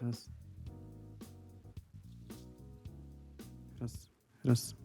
Раз. Раз. Раз.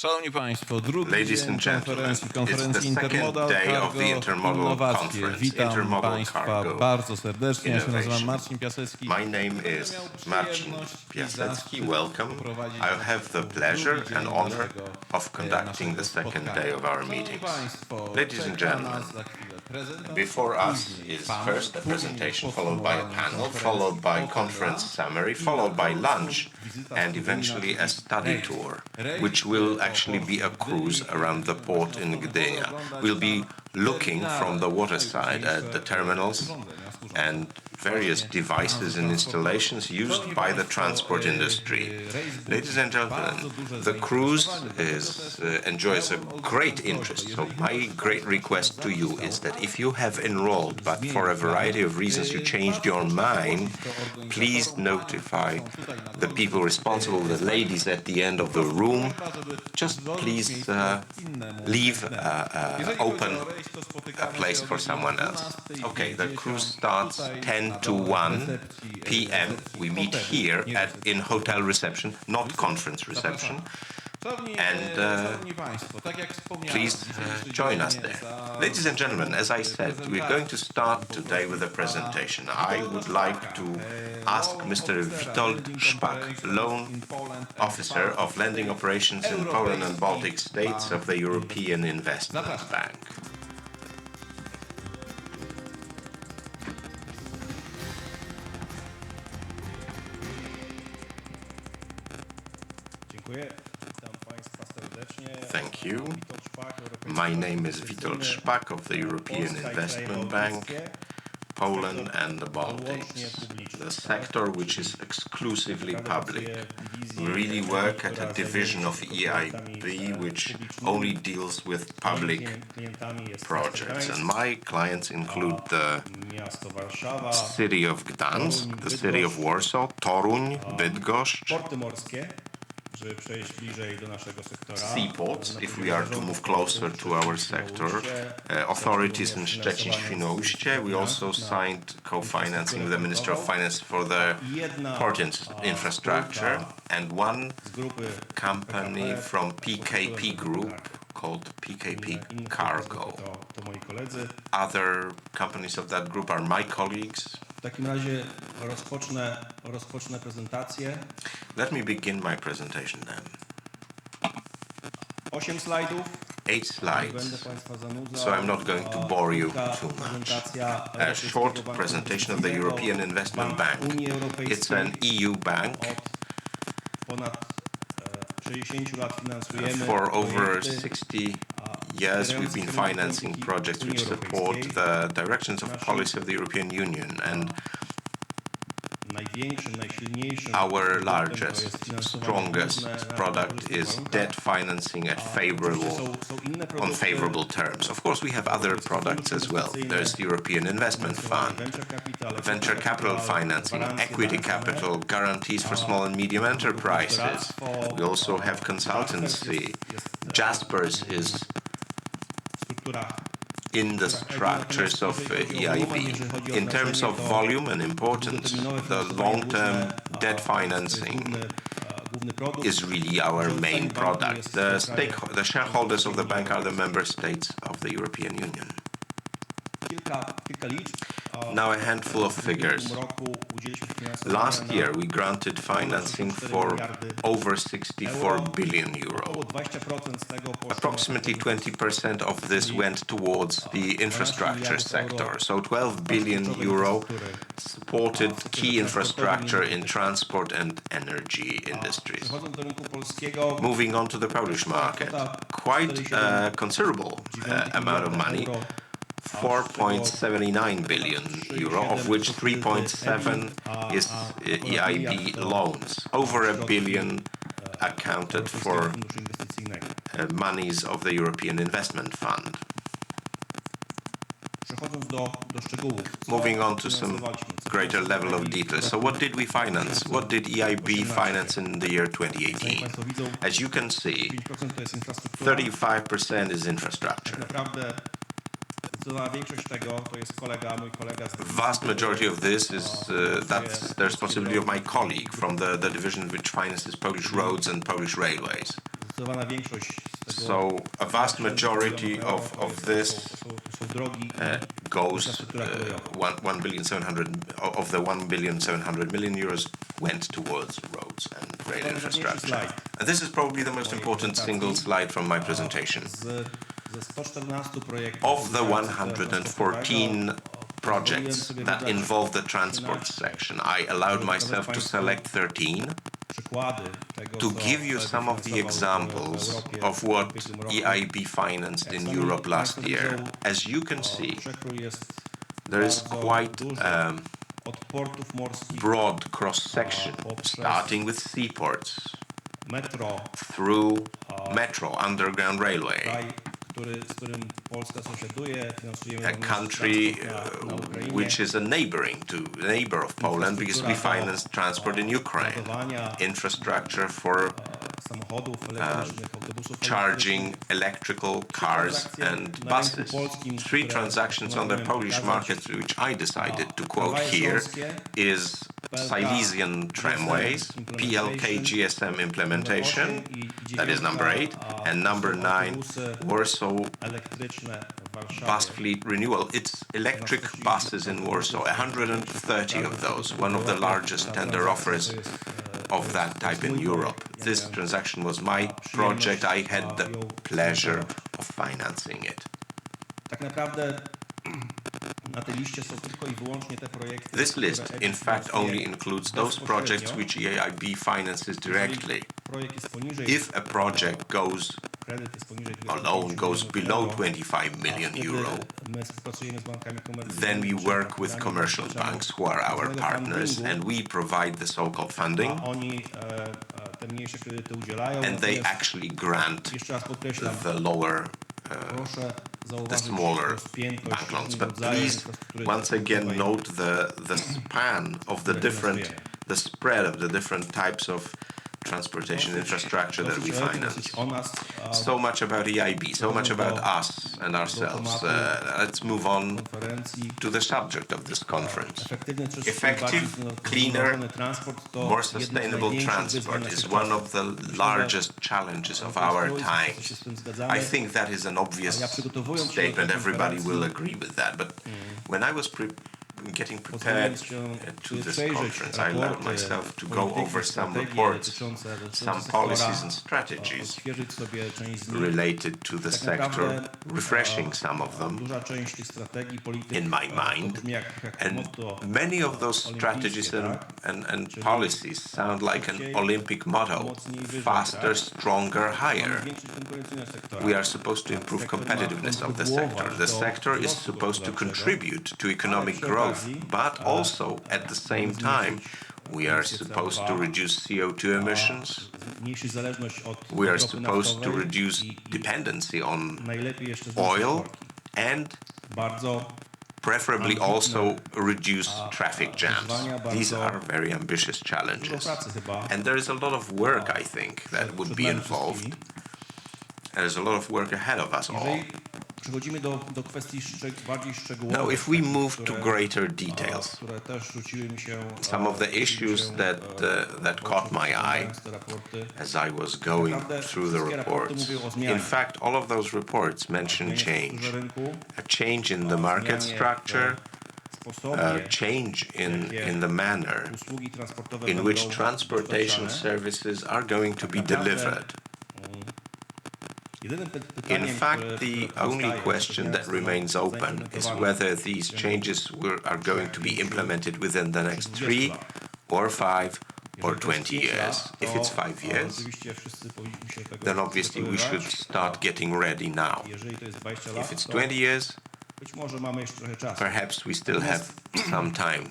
Ladies and gentlemen, it's the second day of the Intermodal Conference, Witam Intermodal Państwa Cargo bardzo serdecznie. Ja się nazywam Innovation. Marcin Piasecki. My name is Marcin Piasecki. Welcome. I'll have the pleasure and honor of conducting the second day of our meetings. Ladies and gentlemen, before us is first a presentation, followed by a panel, followed by conference summary, followed by lunch, and eventually a study tour, which will actually be a cruise around the port in Gdynia. We'll be looking from the waterside at the terminals and various devices and installations used by the transport industry. Ladies and gentlemen, the cruise enjoys a great interest, so my great request to you is that if you have enrolled, but for a variety of reasons you changed your mind, please notify the people responsible, the ladies at the end of the room. Just please leave open a place for someone else. Okay, the cruise starts 10 to 1 p.m. We meet here in hotel reception, not conference reception. And please join us there. Ladies and gentlemen, as I said, we're going to start today with a presentation. I would like to ask Mr. Witold Szpak, Loan Officer of Lending Operations in Poland and Baltic States of the European Investment Bank. Thank you. My name is Witold Szpak of the European Investment Bank, Poland and the Baltics, the sector which is exclusively public. We really work at a division of EIB which only deals with public projects. And my clients include the city of Gdańsk, the city of Warsaw, Toruń, Bydgoszcz, seaports, if we are to move closer to our sector, authorities in Szczecin, Świnoujście. We also signed co-financing with the Minister of Finance for the port infrastructure, and one company from PKP Group called PKP Cargo. Other companies of that group are my colleagues. W takim razie rozpocznę prezentację. Let me begin my presentation then. 8 slajdów. 8 slides, so I'm not going to bore you too much. A short presentation of the European Investment Bank. It's an EU bank. For over 60 years, we've been financing projects which support the directions of policy of the European Union, and our largest, strongest product is debt financing at on favorable terms. Of course, we have other products as well. There's the European Investment Fund, venture capital financing, equity capital, guarantees for small and medium enterprises. We also have consultancy. Jaspers is in the structures of EIB. In terms of volume and importance, the long-term debt financing is really our main product. The shareholders of the bank are the member states of the European Union. Now a handful of figures. Last year we granted financing for over 64 billion euro. Approximately 20% of this went towards the infrastructure sector, so 12 billion euro supported key infrastructure in transport and energy industries. Moving on to the Polish market, quite a considerable amount of money. 4.79 billion euro, of which 3.7 is EIB loans. Over a billion accounted for monies of the European Investment Fund. Moving on to some greater level of detail. So what did we finance? What did EIB finance in the year 2018? As you can see, 35% is infrastructure. The vast majority of this is that's the responsibility of my colleague from the division which finances Polish roads and Polish railways. Zdecydowana większość z tego So a vast majority to of this są drogi i goes infrastruktura kolejowa. 1 billion 700 of the 1,700,000,000 euros went towards roads and rail infrastructure. And this is probably the most important single slide from my presentation. Ze 114 projektów Of the 114 projects that involve the transport section, I allowed myself to select 13 przykłady tego, to co give you some of the examples w Europie of what w ubiegłym roku. EIB financed in Europe last year. As you can see, Przekrój jest there is bardzo quite duży. Od portów morskich, broad cross-section, starting with seaports, metro, through metro, underground railway, kraj, z którym Polska sąsiaduje, finansujemy a również country transport na Ukrainie, which is a neighbor of Poland, because we finance transport in Ukraine, infrastructure for samochodów elektrycznych, autobusów charging electrical cars and buses. 3 transactions on the Polish market, which I decided to quote here, is Silesian tramways, PLK GSM implementation, that is number 8, and number 9, Warsaw elektryczne w Warszawie. bus fleet renewal. It's electric buses in Warsaw, 130 of those, one of the largest tender offers of that type in Europe. This transaction was my project. I had the pleasure of financing it. Tak naprawdę na tej liście są tylko i wyłącznie te projekty. This list, in fact, only includes those projects which EIB finances directly. Projekt jest poniżej, If a project goes kredyt jest poniżej alone goes below 25 million euro, my współpracujemy z bankami komercyjnymi. then we work with commercial banks who are our partners, and we provide the so-called funding, Oni te mniejsze kredyty udzielają. and they Natomiast actually grant jeszcze raz podkreślam, the lower, proszę the zauważyć smaller rozpiętość bank loans. różnych But rodzajów please, infrastruktury once again, transportowej. note the span of the spread of the different types of transportation infrastructure that we finance. So much about EIB, so much about us and ourselves. Let's move on to the subject of this conference. Effective, cleaner, more sustainable transport is one of the largest challenges of our times. I think that is an obvious statement. Everybody will agree with that. But when I was getting prepared to this conference, I allowed myself to go over some reports, some policies and strategies related to the sector, refreshing some of them in my mind. And many of those strategies and policies sound like an Olympic motto: faster, stronger, higher. We are supposed to improve competitiveness of the sector. The sector is supposed to contribute to economic growth, but also at the same time we are supposed to reduce CO2 emissions. We are supposed to reduce dependency on oil and preferably also reduce traffic jams. These are very ambitious challenges. And there is a lot of work, I think, that would be involved. There's a lot of work ahead of us all. Now, if we move to greater details, some of the issues that caught my eye as I was going through the reports. In fact, all of those reports mention change. A change in the market structure, a change in the manner in which transportation services are going to be delivered. In fact, the only question that remains open is whether these changes are going to be implemented within the next 3 or 5 or 20 years. If it's 5 years, then obviously we should start getting ready now. If it's 20 years, perhaps we still have some time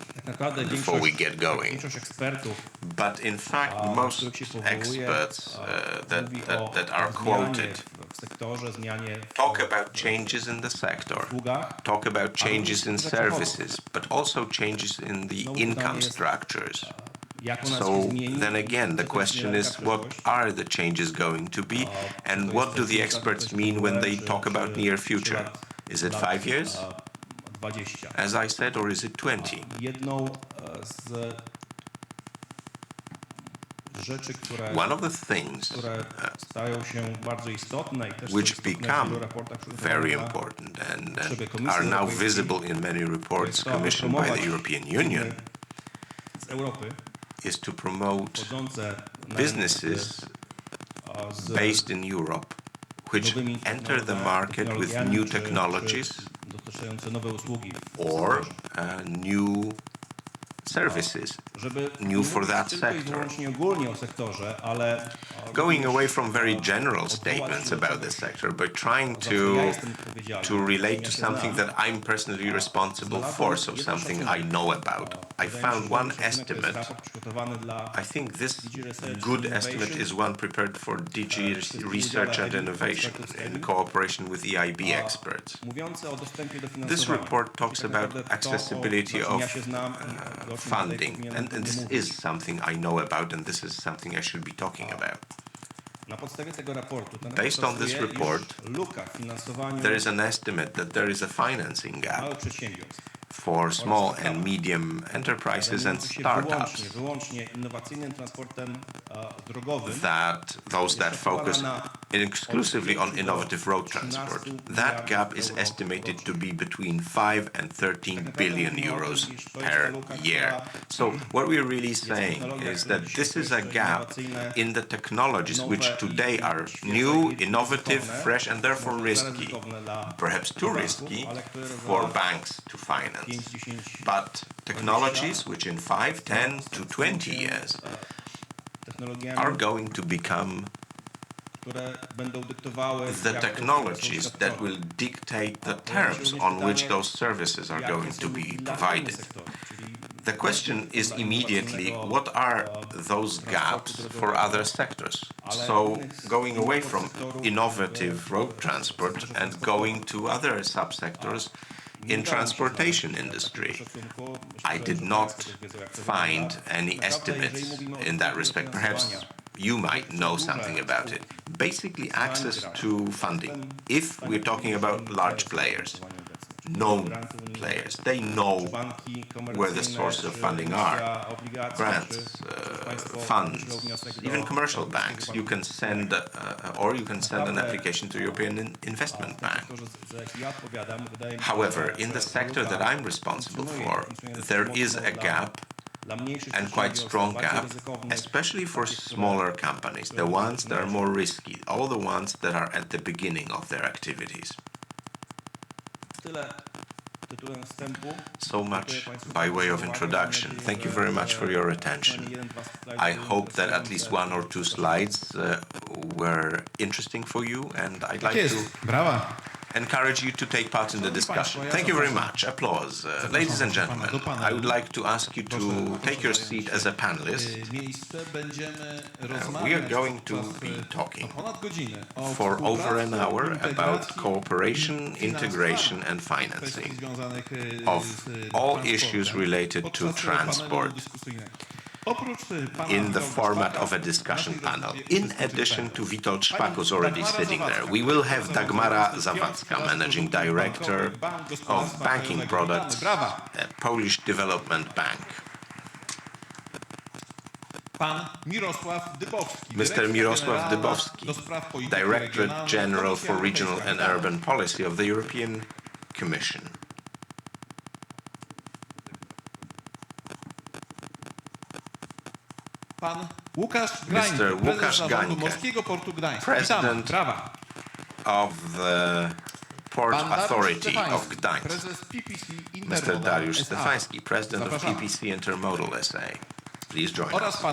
before we get going. But in fact, most experts that are quoted talk about changes in the sector, talk about changes in services, but also changes in the income structures. So then again, the question is, what are the changes going to be, and what do the experts mean when they talk about near future? Is it 5 years, as I said, or is it 20? rzeczy, One of the things które stają się bardzo istotne i też są which istotne w become wielu raportach very przygotowanych important and potrzeby are Komisji now Europejskiej, visible in many reports to, aby commissioned by the promować European firmy Union z Europy is to promote wchodzące na businesses rynek z based in Europe which nowymi enter the market with new technologies czy dostarczające nowe usługi w or sektorze. new services, Żeby new for that tylko i sector. wyłącznie ogólnie o sektorze, ale Going away również, from very general odwołać statements się do about the czegoś, sector, but trying za co ja jestem odpowiedzialny, to relate czym ja to się something znam. that I'm personally responsible for, so something I know about. I Wydaje mi się, found że one ten szacunek to jest estimate. raport przygotowany dla I think this DG Research good and estimate Innovation, is one prepared for DG Research and Innovation in cooperation with EIB experts. mówiący o dostępie do This finansowania. report talks Czyli tak about naprawdę to, accessibility na czym ja of się znam i o czym tutaj funding, powinienem and this mówić. is something I know about, and this is something I should be talking about. Na podstawie tego raportu, ten Based on this pokazuje, report, iż luka w finansowaniu there is an estimate that there is a financing gap małych przedsiębiorstw for small and medium enterprises and zajmujących się startups wyłącznie innowacyjnym transportem drogowym, those that focus exclusively on innovative road transport. That gap is estimated to be between 5 and 13 billion euros per year. So what we're really saying is that this is a gap in the technologies which today are new, innovative, fresh, and therefore risky. Perhaps too risky for banks to finance. But technologies which in 5, 10 to 20 years are going to become the technologies that will dictate the terms on which those services are going to be provided. The question is immediately, what are those gaps for other sectors? So going away from innovative road transport and going to other subsectors in transportation industry. I did not find any estimates in that respect. Perhaps you might know something about it. Basically, access to funding. If we're talking about large players, known players, they know where the sources of funding are. Grants, funds, even commercial banks. You can send, or you can send an application to European Investment Bank. However, in the sector that I'm responsible for, there is a gap, and quite strong gap, especially for smaller companies, the ones that are more risky, all the ones that are at the beginning of their activities. So much by way of introduction. Thank you very much for your attention. I hope that at least one or two slides were interesting for you, and I'd like to encourage you to take part in the discussion. Thank you very much. Applause. Ladies and gentlemen, I would like to ask you to take your seat as a panelist. We are going to be talking for over an hour about cooperation, integration and financing of all issues related to transport in the format of a discussion panel. In addition to Witold Szpak, who's already sitting there, we will have Dagmara Zawadzka, Managing Director of Banking Products at Polish Development Bank. Mr. Mirosław Dybowski, Directorate General for Regional and Urban Policy of the European Commission. Mr. Łukasz Gańkę, President of the Port Authority of Gdańsk. Mr. Dariusz Stefański, President of PPC Intermodal SA. Please join us.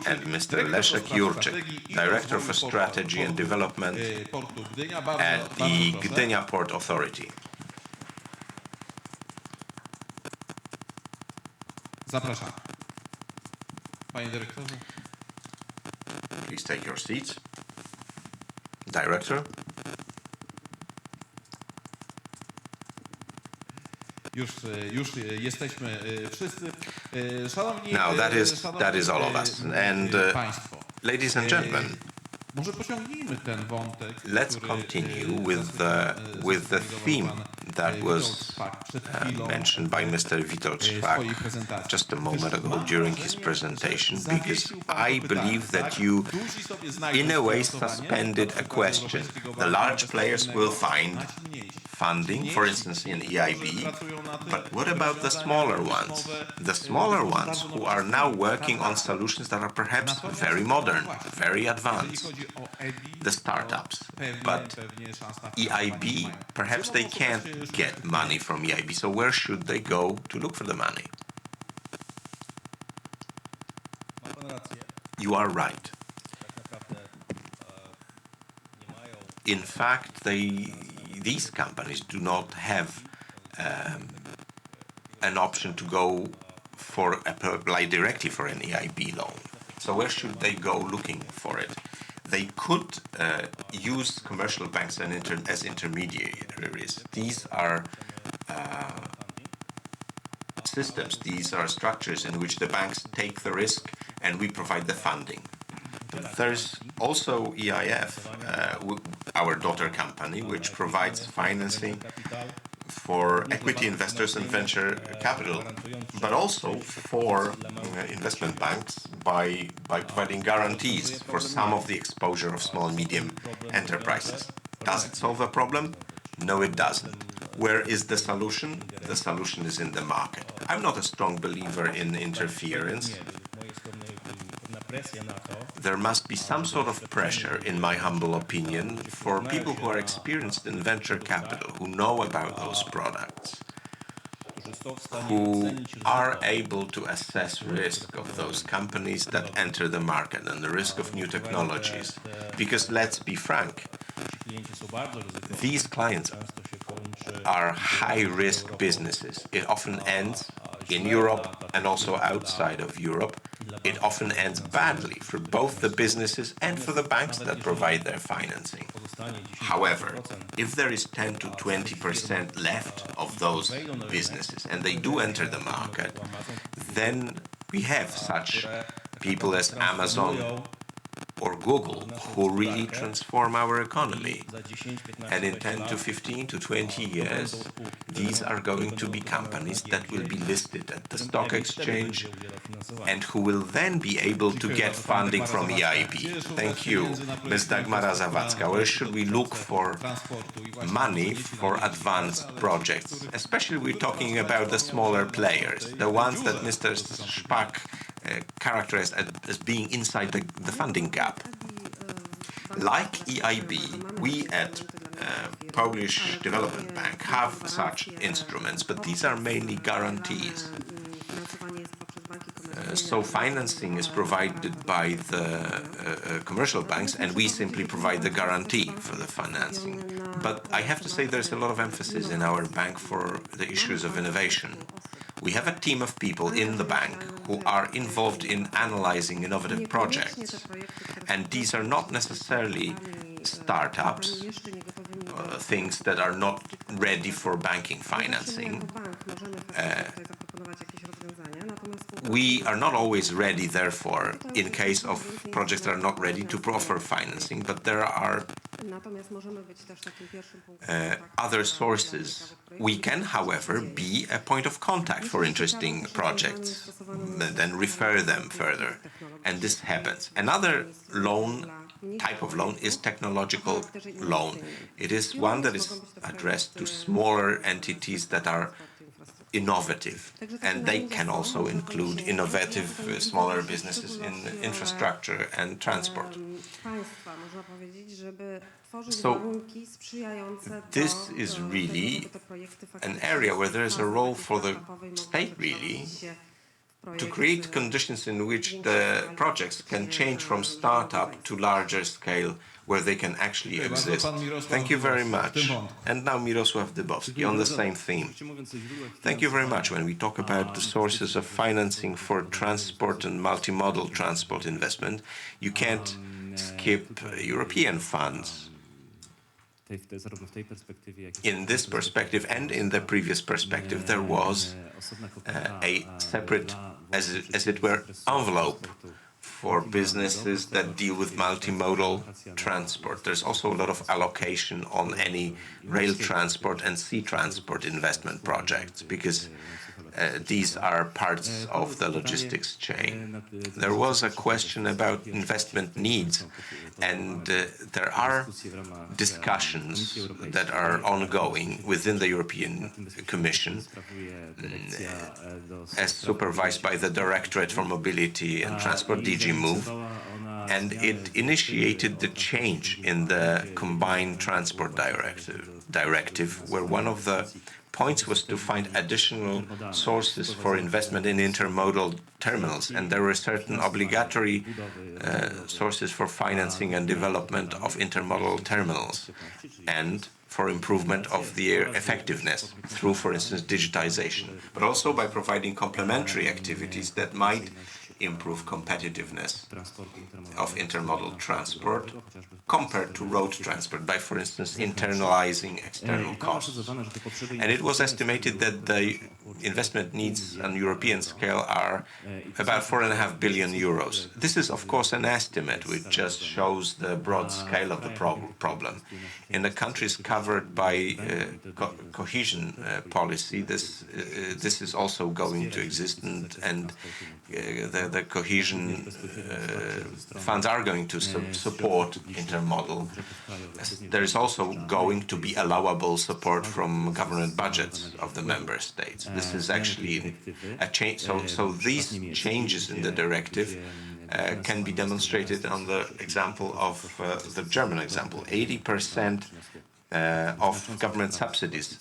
And Mr. Leszek Jurczyk, Director for Strategy and Development at the Gdynia Port Authority. Zapraszam. Panie dyrektorze. Please take your seats. Director. Już jesteśmy wszyscy. Szanowni Now that is all of us. And państwo. ladies and gentlemen, Może pociągnijmy ten wątek. let's continue with the theme that was mentioned by Mr. Witold Szpak just a moment ago during his presentation, because I believe that you, in a way, suspended a question. The large players will find funding, for instance, in EIB, but what about the smaller ones? The smaller ones who are now working on solutions that are perhaps very modern, very advanced, the startups. But EIB, perhaps they can't get money from EIB, so where should they go to look for the money? You are right. In fact, these companies do not have an option to go for apply directly for an EIB loan. So where should they go looking for it? They could use commercial banks as intermediaries. These are systems, these are structures in which the banks take the risk and we provide the funding. But there's also EIF, our daughter company, which provides financing for equity investors and venture capital, but also for investment banks by providing guarantees for some of the exposure of small and medium enterprises. Does it solve a problem? No, it doesn't. Where is the solution? The solution is in the market. I'm not a strong believer in interference. There must be some sort of pressure, in my humble opinion, for people who are experienced in venture capital, who know about those products, who are able to assess risk of those companies that enter the market and the risk of new technologies. Because let's be frank, these clients are high-risk businesses. It often ends in Europe and also outside of Europe. It often ends badly for both the businesses and for the banks that provide their financing. However, if there is 10 to 20% left of those businesses and they do enter the market, then we have such people as Amazon or Google who really transform our economy. And in 10 to 15 to 20 years, these are going to be companies that will be listed at the stock exchange and who will then be able to get funding from EIB. Thank you. Ms. Dagmara Zawadzka, where should we look for money for advanced projects? Especially we're talking about the smaller players, the ones that Mr. Szpak characterized as being inside the funding gap. Like EIB, we at Polish Development Bank have such instruments, but these are mainly guarantees. So financing is provided by the commercial banks, and we simply provide the guarantee for the financing. But I have to say there's a lot of emphasis in our bank for the issues of innovation. We have a team of people in the bank who are involved in analyzing innovative projects. And these are not necessarily startups, things that are not ready for banking financing. We are not always ready, therefore, in case of projects that are not ready to offer financing, but there are other sources. We can, however, be a point of contact for interesting projects, then refer them further, and this happens. Another type of loan is technological loan. It is one that is addressed to smaller entities that are innovative, and they can also include innovative smaller businesses in infrastructure and transport. So this is really an area where there is a role for the state, really, to create conditions in which the projects can change from startup to larger scale, where they can actually exist. Thank you very much. And now Mirosław Dybowski on the same theme. Thank you very much. When we talk about the sources of financing for transport and multimodal transport investment, you can't skip European funds. In this perspective and in the previous perspective, there was a separate, as it were, envelope for businesses that deal with multimodal transport. There's also a lot of allocation on any rail transport and sea transport investment projects because these are parts of the logistics chain. There was a question about investment needs, and there are discussions that are ongoing within the European Commission, as supervised by the Directorate for Mobility and Transport, DG Move, and it initiated the change in the Combined Transport Directive, where one of the points was to find additional sources for investment in intermodal terminals, and there were certain obligatory sources for financing and development of intermodal terminals, and for improvement of their effectiveness through, for instance, digitization, but also by providing complementary activities that might improve competitiveness of intermodal transport compared to road transport by, for instance, internalizing external costs. And it was estimated that the investment needs on European scale are about 4.5 billion euros. This is, of course, an estimate which just shows the broad scale of the problem. In the countries covered by cohesion policy, this is also going to exist, and the cohesion funds are going to support intermodal. There is also going to be allowable support from government budgets of the member states. This is actually a change. So these changes in the directive can be demonstrated on the example of the German example. 80% of government subsidies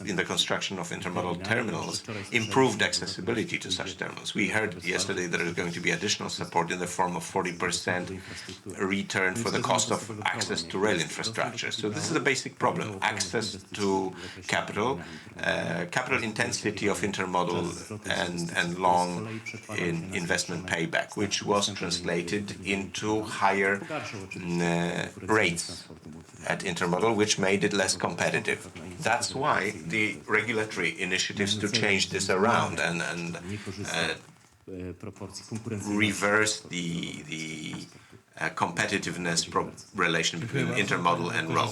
in the construction of intermodal terminals improved accessibility to such terminals. We heard yesterday that there is going to be additional support in the form of 40% return for the cost of access to rail infrastructure. So this is a basic problem: access to capital, capital intensity of intermodal, and long investment payback, which was translated into higher rates at intermodal, which made it less competitive. That's why the regulatory initiatives to change this around and reverse the competitiveness relation between intermodal and road.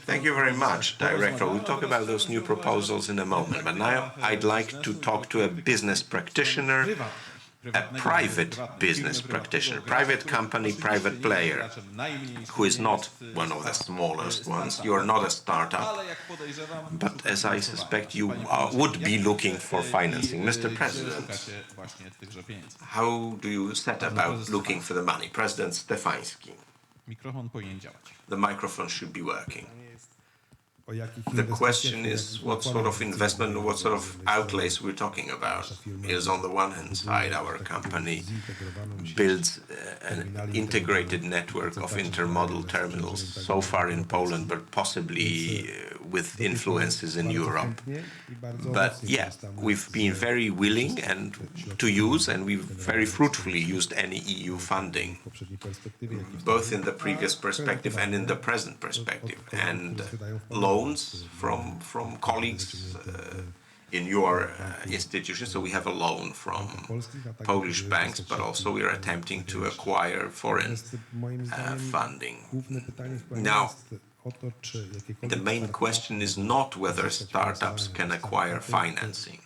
Thank you very much, Director. We'll talk about those new proposals in a moment, but now I'd like to talk to a business practitioner, a private business practitioner, private company, private player, who is not one of the smallest ones. You are not a startup, but as I suspect you would be looking for financing. Mr. President, how do you set about looking for the money? President Stefański. The microphone should be working. The question is what sort of investment, what sort of outlays we're talking about. Is on the one hand side, our company builds an integrated network of intermodal terminals, so far in Poland, but possibly with influences in Europe. But yeah, we've been very willing and to use, and we've very fruitfully used any EU funding, both in the previous perspective and in the present perspective, and loans from colleagues in your institution. So we have a loan from Polish banks, but also we are attempting to acquire foreign funding. Now, the main question is not whether startups can acquire financing,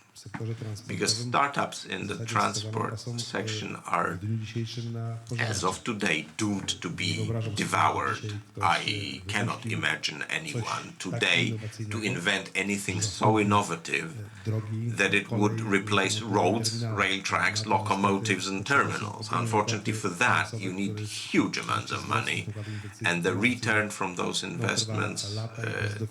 because startups in the transport section are, as of today, doomed to be devoured. I cannot imagine anyone today to invent anything so innovative that it would replace roads, rail tracks, locomotives, and terminals. Unfortunately for that, you need huge amounts of money, and the return from those investments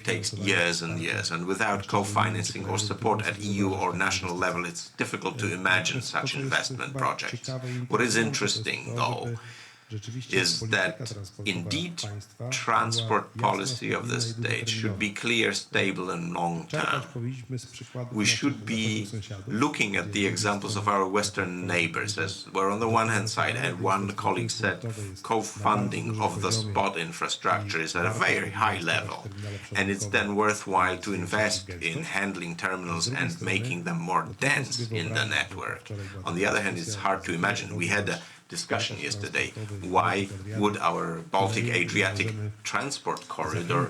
takes years and years. And without co-financing or support at EU or national level, it's difficult to imagine such investment projects. What is interesting, though, is that indeed transport policy of the state should be clear, stable and long-term. We should be looking at the examples of our Western neighbors, as where on the one hand side, and one colleague said, co-funding of the spot infrastructure is at a very high level, and it's then worthwhile to invest in handling terminals and making them more dense in the network. On the other hand, it's hard to imagine. We had a discussion yesterday. Why would our Baltic-Adriatic transport corridor,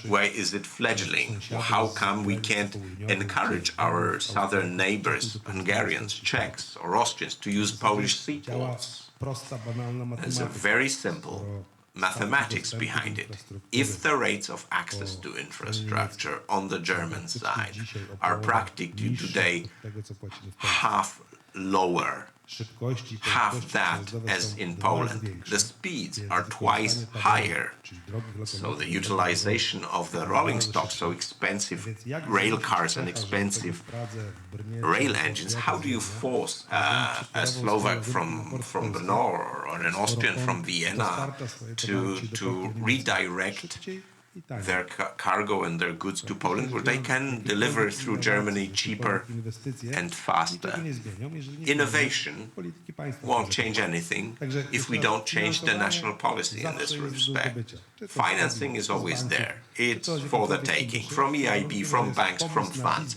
why is it fledgling? How come we can't encourage our southern neighbors, Hungarians, Czechs or Austrians, to use Polish seaports? There's a very simple mathematics behind it. If the rates of access to infrastructure on the German side are practically today half lower, half that as in Poland, the speeds are twice higher. So the utilization of the rolling stock, so expensive rail cars and expensive rail engines, how do you force a Slovak from Brno or an Austrian from Vienna to redirect their cargo and their goods to Poland, where they can deliver through Germany cheaper and faster? Innovation won't change anything if we don't change the national policy in this respect. Financing is always there. It's for the taking, from EIB, from banks, from funds.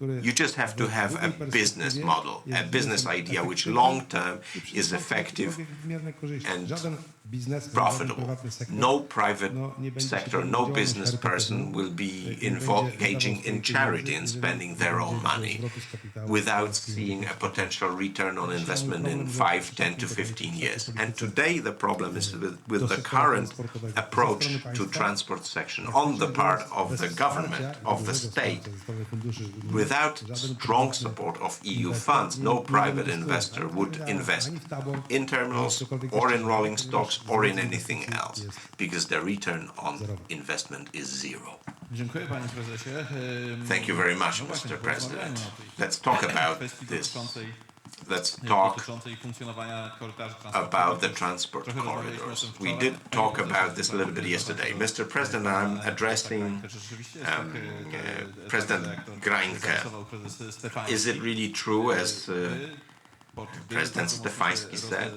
You just have to have a business model, a business idea which long-term is effective and profitable. No private sector, no business person will be engaging in charity and spending their own money without seeing a potential return on investment in 5, 10 to 15 years. And today the problem is with the current approach to transport section on the part of the government, of the state. Without strong support of EU funds, no private investor would invest in terminals or in rolling stocks or in anything else, because the return on investment is zero. Thank you very much, Mr. President. Let's talk about this. Let's talk about the transport corridors. We did talk about this a little bit yesterday. Mr. President, I'm addressing President Grańkę. Is it really true, as President Stefański said,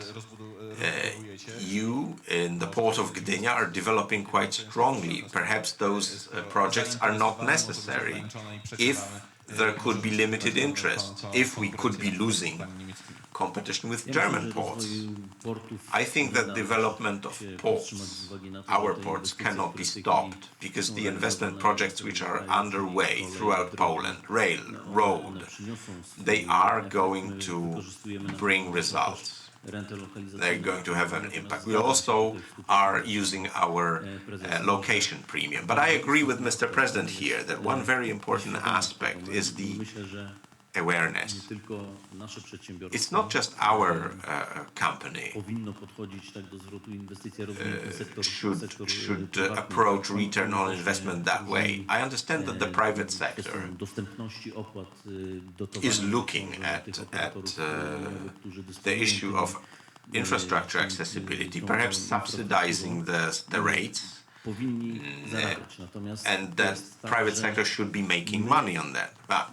you in the port of Gdynia are developing quite strongly? Perhaps those projects are not necessary if there could be limited interest, if we could be losing competition with German ports. I think that development of ports, our ports, cannot be stopped, because the investment projects which are underway throughout Poland, rail, road, they are going to bring results. They're going to have an impact. We also are using our location premium. But I agree with Mr. President here that one very important aspect is the awareness. It's not just our company should approach return on investment that way. I understand that the private sector is looking at the issue of infrastructure accessibility, perhaps subsidizing the rates, and that private sector should be making money on that. But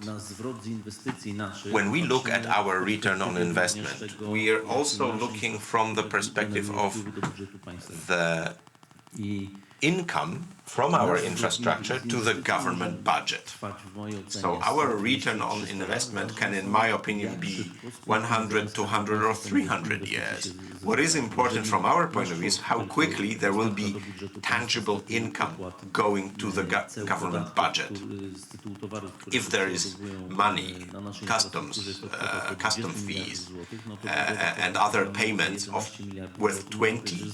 when we look at our return on investment, we are also looking from the perspective of the income from our infrastructure to the government budget. So our return on investment can, in my opinion, be 100, 200 or 300 years. What is important from our point of view is how quickly there will be tangible income going to the government budget. If there is money, customs, custom fees, and other payments worth 20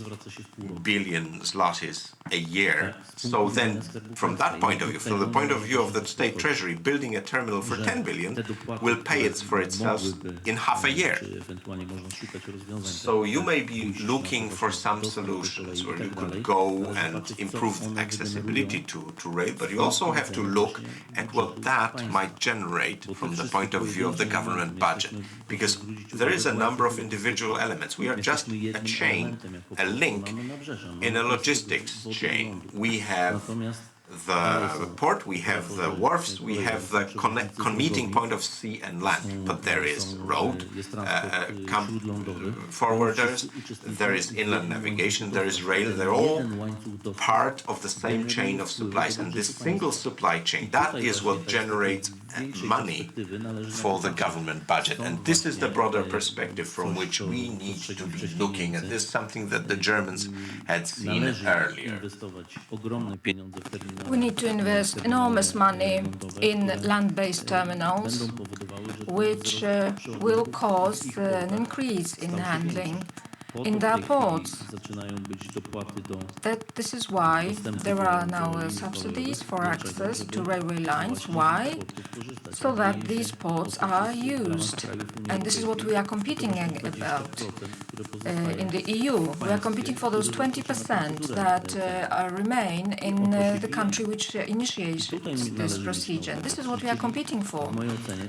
billion zlotys a year, So then, from that point of view, from the point of view of the state treasury, building a terminal for 10 billion will pay for itself in half a year. So you may be looking for some solutions where you could go and improve accessibility to rail, but you also have to look at what that might generate from the point of view of the government budget, because there is a number of individual elements. We are just a chain, a link in a logistics chain. We have the port, we have the wharves, we have the meeting point of sea and land, but there is road, forwarders, there is inland navigation, there is rail, they're all part of the same chain of supplies. And this single supply chain, that is what generates money for the government budget. And this is the broader perspective from which we need to be looking. And this is something that the Germans had seen earlier. We need to invest enormous money in land-based terminals, which will cause an increase in handling in their ports. This is why there are now subsidies for access to railway lines. Why? So that these ports are used. And this is what we are competing about in the EU. We are competing for those 20% that remain in the country which initiates this procedure. And this is what we are competing for.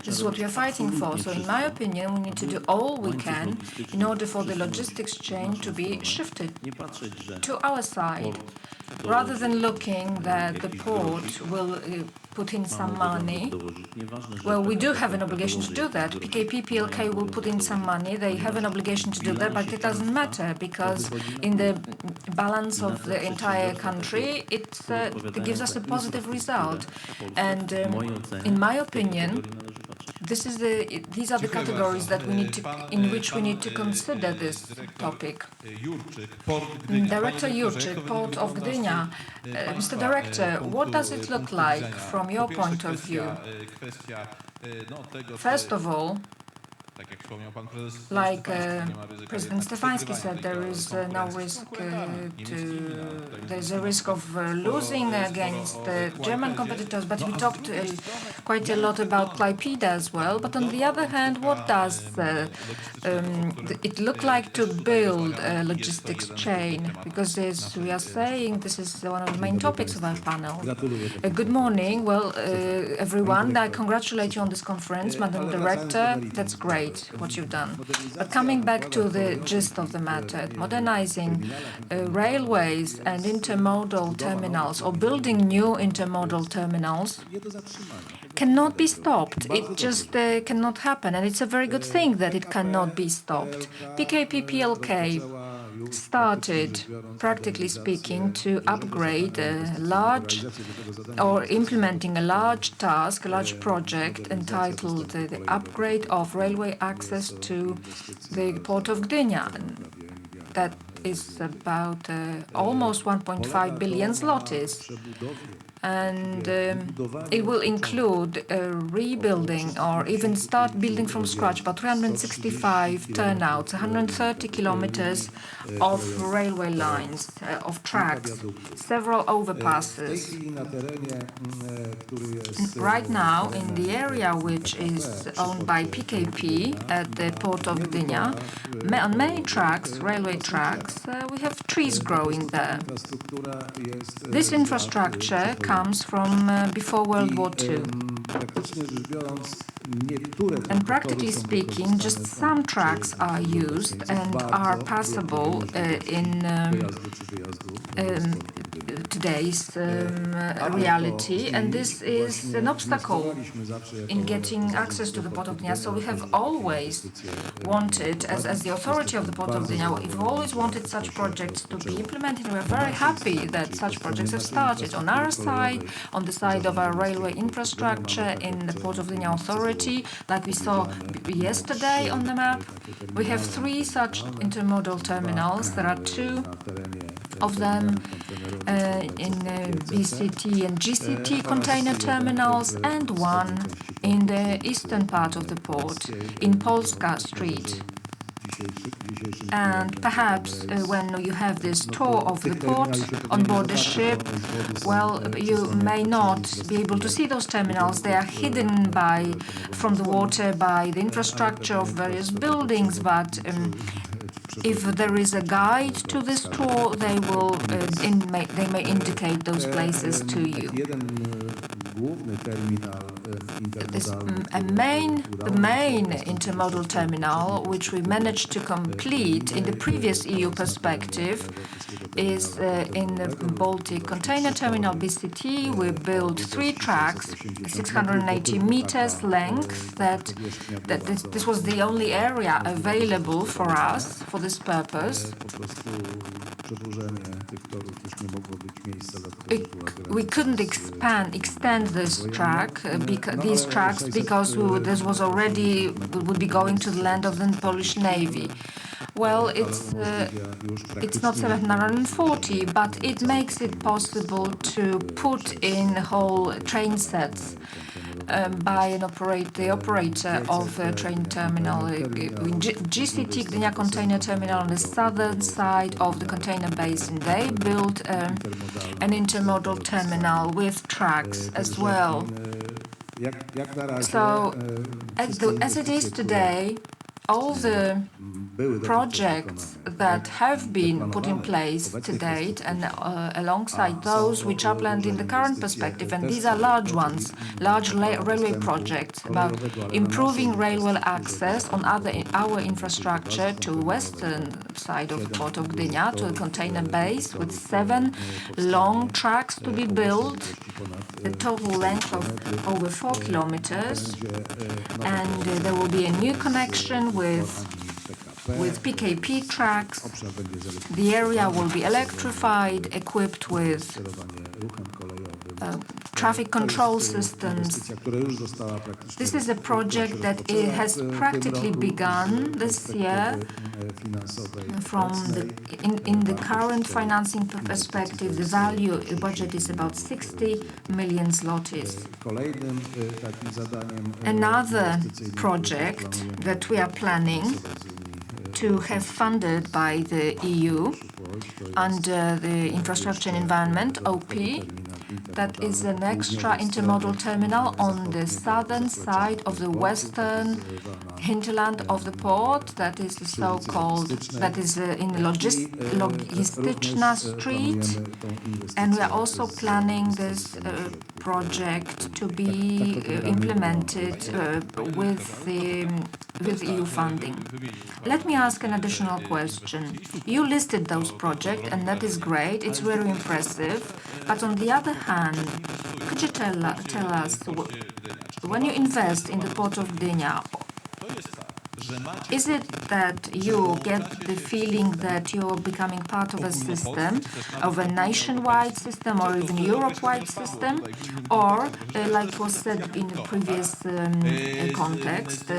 This is what we are fighting for. So in my opinion, we need to do all we can in order for the logistics chain to be shifted to our side, rather than looking that the port will put in some money. Well, we do have an obligation to do that. PKP, PLK will put in some money. They have an obligation to do that, but it doesn't matter, because in the balance of the entire country, it gives us a positive result. And in my opinion, these are the categories that in which we need to consider this topic. Director Jurczyk, Port of Gdynia. Mr. Director, what does it look like from your point of view? First of all, like President Stefański said, there is no risk there's a risk of losing against the German competitors, but we talked quite a lot about Klaipėda as well. But on the other hand, what does it look like to build a logistics chain? Because as we are saying, this is one of the main topics of our panel. Good morning. Well, everyone, I congratulate you on this conference, Madam Director. That's great what you've done. But coming back to the gist of the matter, modernizing railways and intermodal terminals, or building new intermodal terminals, cannot be stopped. It just cannot happen, and it's a very good thing that it cannot be stopped. PKP PLK started, practically speaking, to upgrade a large, or implementing a large task, a large project entitled the upgrade of railway access to the port of Gdynia. That is about almost 1.5 billion zlotys. And it will include rebuilding or even start building from scratch about 365 turnouts, 130 kilometers of railway lines, of tracks, several overpasses. Right now, in the area which is owned by PKP at the port of Gdynia, on many tracks, railway tracks, we have trees growing there. This infrastructure comes from before World War II. And practically speaking, just some tracks are used and are passable in today's reality, and this is an obstacle in getting access to the port of Gdynia. So we have always wanted, as the authority of the port of Gdynia, we've always wanted such projects to be implemented. We're very happy that such projects have started on our side, on the side of our railway infrastructure in the port of Gdynia authority, like we saw yesterday on the map. We have 3 such intermodal terminals. There are 2 of them in BCT and GCT container terminals, and 1 in the eastern part of the port, in Polska Street. And perhaps when you have this tour of the port on board the ship, well, you may not be able to see those terminals. They are hidden from the water by the infrastructure of various buildings, but if there is a guide to this tour, they may indicate those places to you. The main intermodal terminal, which we managed to complete in the previous EU perspective, is in the Baltic Container Terminal BCT. We built 3 tracks, 680 meters length. This was the only area available for us for this purpose. We couldn't extend this these tracks because this would be going to the land of the Polish Navy. Well, it's not 740, but it makes it possible to put in whole train sets by the operator of a train terminal. GCT, Gdynia Container Terminal, on the southern side of the container basin. They built an intermodal terminal with tracks as well. So, as it is today, all the projects that have been put in place to date and alongside those which are planned in the current perspective, and these are large ones, large railway projects about improving railway access on our infrastructure to western side of the port of Gdynia, to a container base with 7 long tracks to be built, a total length of over 4 kilometers, and there will be a new connection with PKP tracks. The area will be electrified, equipped with traffic control systems. This is a project that has practically begun this year. In the current financing perspective, the budget is about 60 million zlotys. Another project that we are planning to have funded by the EU under the Infrastructure and Environment, OP, that is an extra intermodal terminal on the southern side of the western hinterland of the port, that is the so-called, that is in Logistyczna Street, and we are also planning this project to be implemented with EU funding. Let me ask an additional question. You listed those projects, and that is great, it's very impressive, but on the other hand, could you tell us, when you invest in the port of Gdynia, is it that you get the feeling that you're becoming part of a system, of a nationwide system or even Europe-wide system? Or, like was said in the previous context,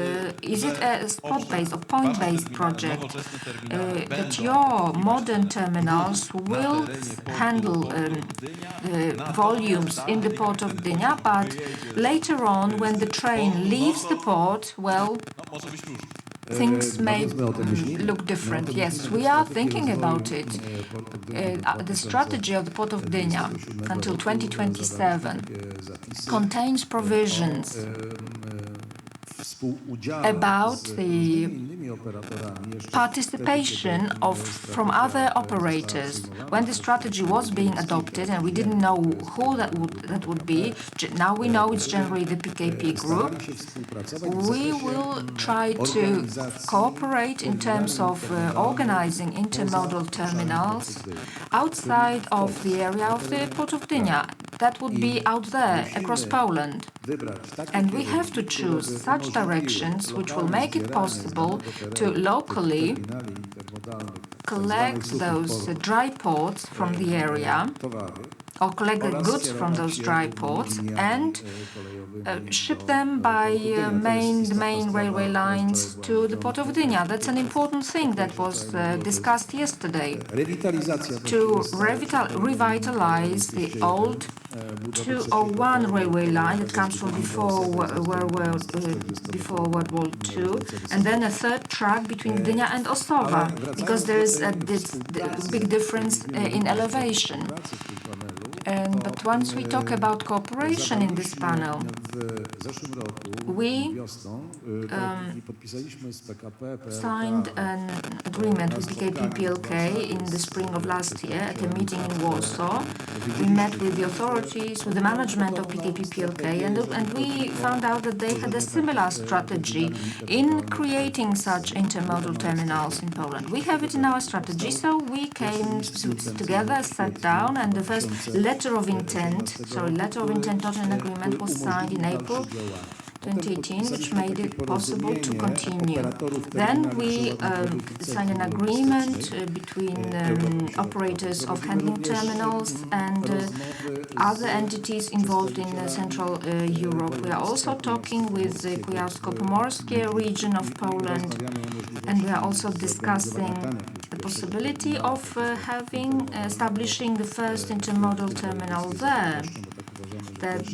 is it a spot-based or point-based project that your modern terminals will handle volumes in the port of Gdynia, but later on, when the train leaves the port, well, things may look different. Yes, we are thinking about it. The strategy of the Port of Gdynia until 2027 contains provisions about the participation from other operators. When the strategy was being adopted, and we didn't know who that would be, now we know it's generally the PKP group. We will try to cooperate in terms of organizing intermodal terminals outside of the area of the Port of Gdynia. That would be out there, across Poland. And we have to choose such directions which will make it possible to locally collect those dry ports from the area or collect the goods from those dry ports and ship them by the main railway lines to the port of Gdynia. That's an important thing that was discussed yesterday. To revitalize the old 201 railway line that comes from before World War II, and then a third track between Gdynia and Ostowa, because there is a big difference in elevation. But once we talk about cooperation in this panel, we signed an agreement with PKP-PLK in the spring of last year at a meeting in Warsaw. We met with the authorities, with the management of PKP-PLK, and we found out that they had a similar strategy in creating such intermodal terminals in Poland. We have it in our strategy, so we came together, sat down, and the first letter of intent, not an agreement, was signed in April 2018, which made it possible to continue. Then we signed an agreement between operators of handling terminals and other entities involved in Central Europe. We are also talking with the Kujawsko-Pomorskie region of Poland, and we are also discussing the possibility of establishing the first intermodal terminal there.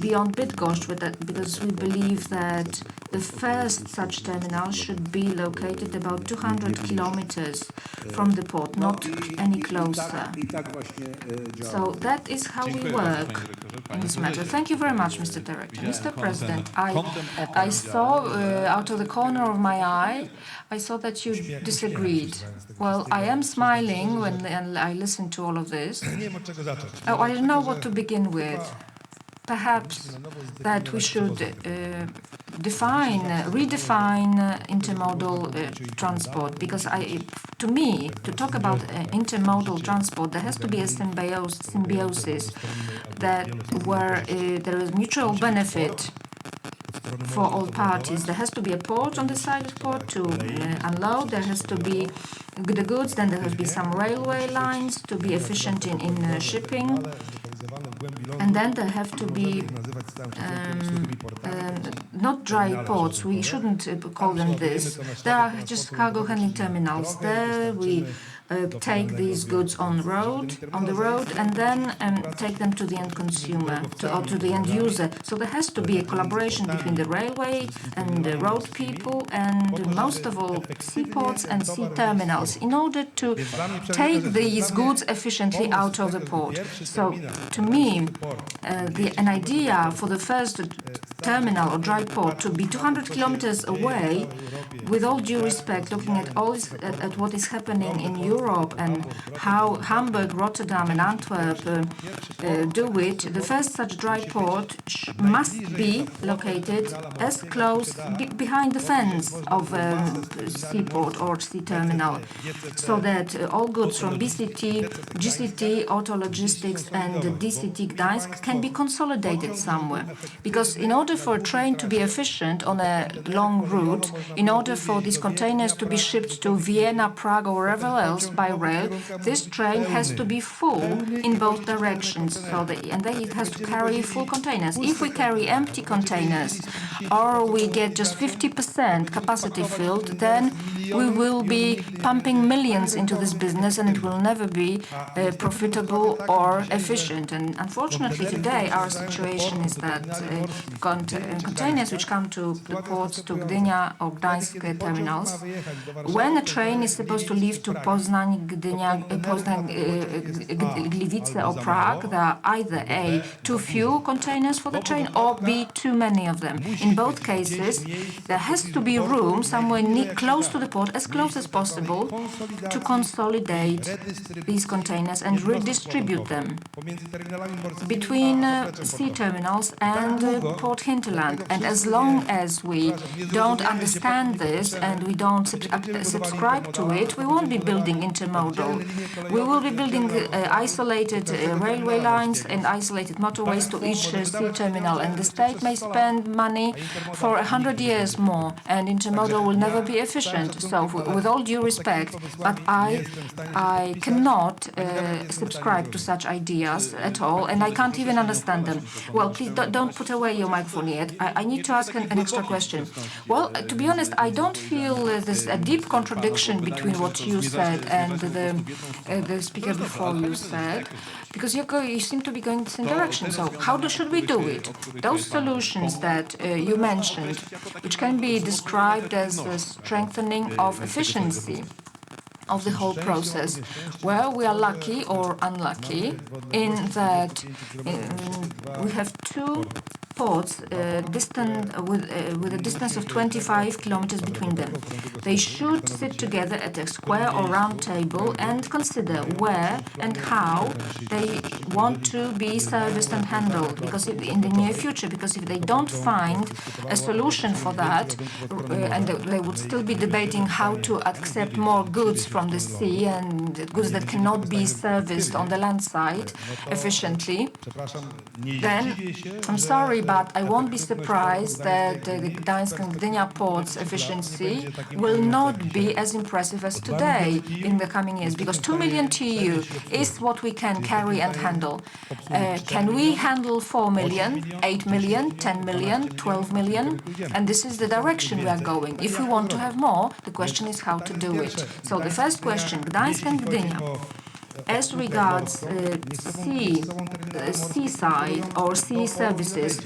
Beyond Bydgoszcz, because we believe that the first such terminal should be located about 200 kilometers from the port, not any closer. So that is how we work in this matter. Thank you very much, Mr. Director. Mr. President, I saw out of the corner of my eye, I saw that you disagreed. Well, I am smiling when I listen to all of this. Oh, I don't know what to begin with. Perhaps that we should redefine intermodal transport, because to me, to talk about intermodal transport, there has to be a symbiosis where there is mutual benefit for all parties. There has to be a port on the side of the port to unload. There has to be the goods. Then there has to be some railway lines to be efficient in shipping. And then there have to be not dry ports. We shouldn't call them this. There are just cargo handling terminals. There we take these goods on the road, and then take them to the end consumer, or to the end user. So there has to be a collaboration between the railway and the road people, and most of all seaports and sea terminals, in order to take these goods efficiently out of the port. So to me, an idea for the first terminal or dry port to be 200 kilometers away, with all due respect, looking at what is happening in Europe and how Hamburg, Rotterdam and Antwerp do it, the first such dry port must be located as close behind the fence of a seaport or sea terminal, so that all goods from BCT, GCT, Auto Logistics and DCT Gdańsk can be consolidated somewhere. Because in order for a train to be efficient on a long route, in order for these containers to be shipped to Vienna, Prague or wherever else by rail, this train has to be full in both directions. And then it has to carry full containers. If we carry empty containers or we get just 50% capacity filled, then we will be pumping millions into this business and it will never be profitable or efficient. And unfortunately today our situation is that containers which come to ports, to Gdynia or Gdańsk terminals, when a train is supposed to leave to Poznań, Gdynia, Gliwice or Prague, there are either A, too few containers for the train, or B, too many of them. In both cases, there has to be room somewhere close to the port, as close as possible, to consolidate these containers and redistribute them between sea terminals and port hinterland. And as long as we don't understand this and we don't subscribe to it, we won't be building intermodal. We will be building isolated railway lines and isolated motorways to each sea terminal. And the state may spend money for 100 years more, and intermodal will never be efficient. So, with all due respect, but I cannot subscribe to such ideas at all, and I can't even understand them. Well, please don't put away your microphone yet. I need to ask an extra question. Well, to be honest, I don't feel there's a deep contradiction between what you said and the speaker before you said, because you seem to be going in the same direction. So how should we do it? Those solutions that you mentioned, which can be described as a strengthening of efficiency of the whole process, where we are lucky or unlucky in that we have two ports distant with a distance of 25 kilometers between them. They should sit together at a square or round table and consider where and how they want to be serviced and handled, because in the near future, because if they don't find a solution for that, and they would still be debating how to accept more goods from the sea and goods that cannot be serviced on the land side efficiently, then I'm sorry, but I won't be surprised that the Gdańsk and Gdynia ports efficiency will not be as impressive as today in the coming years, because 2 million TEU is what we can carry and handle. Can we handle 4 million, 8 million, 10 million, 12 million? And this is the direction we are going. If we want to have more, the question is how to do it. So the first question, Gdańsk and Gdynia. As regards seaside or sea services,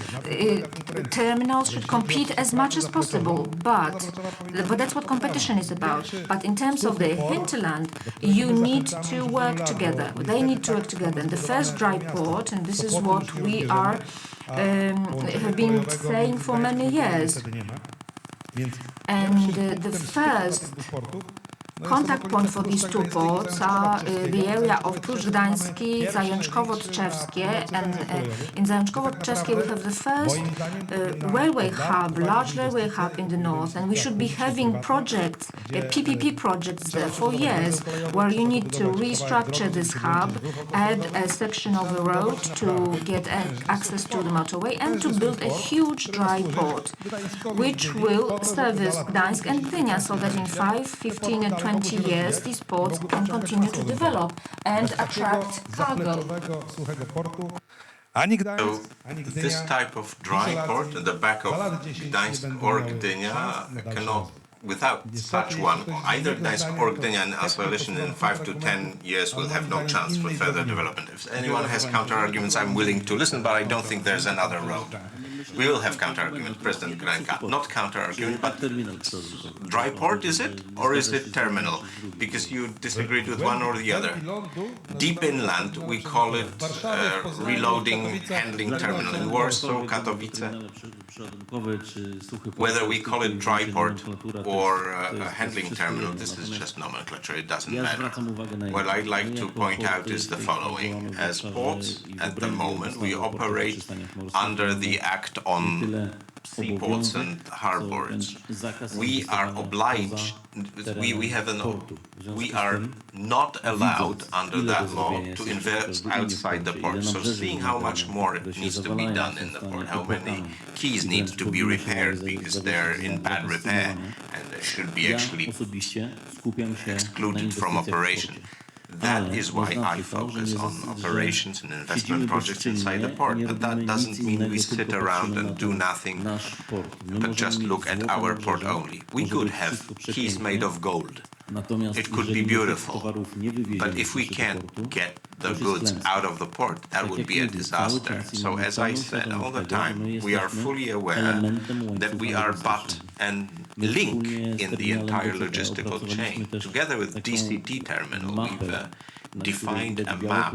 terminals should compete as much as possible, but that's what competition is about. But in terms of the hinterland, you need to work together. They need to work together. And the first dry port, and this is what we are have been saying for many years, and the first contact point for these two ports are the area of Pruszcz Gdański, Zajączkowo-Tczewskie, and in Zajączkowo-Tczewskie we have the first railway hub, large railway hub in the north, and we should be having projects, PPP projects there for years, where you need to restructure this hub, add a section of the road to get access to the motorway, and to build a huge dry port, which will service Gdańsk and Gdynia, so that in 5, 15 and 20 years, these ports can continue to develop and attract cargo. So this type of dry port at the back of Gdańsk or Gdynia cannot, without such one, either Gdańsk or Gdynia in isolation in 5 to 10 years will have no chance for further development. If anyone has counter-arguments, I'm willing to listen, but I don't think there's another road. We will have counter-argument, President Grenka. Not counter-argument, but dry port, is it? Or is it terminal? Because you disagreed with one or the other. Deep inland, we call it reloading, handling terminal. In Warsaw, Katowice, whether we call it dry port or a handling terminal, this is just nomenclature, it doesn't matter. What I'd like to point out is the following. As ports, at the moment, we operate under the Act on Seaports and Harbors. We are obliged, we are not allowed under that law to invest outside the port. So seeing how much more needs to be done in the port, how many quays need to be repaired because they're in bad repair and they should be actually excluded from operation. That is why I focus on operations and investment projects inside the port. But that doesn't mean we sit around and do nothing, but just look at our port only. We could have quays made of gold. It could be beautiful. But if we can't get the goods out of the port, that would be a disaster. So as I said all the time, we are fully aware that we are but an link in the entire logistical chain. Together with DCT terminal, we've defined a map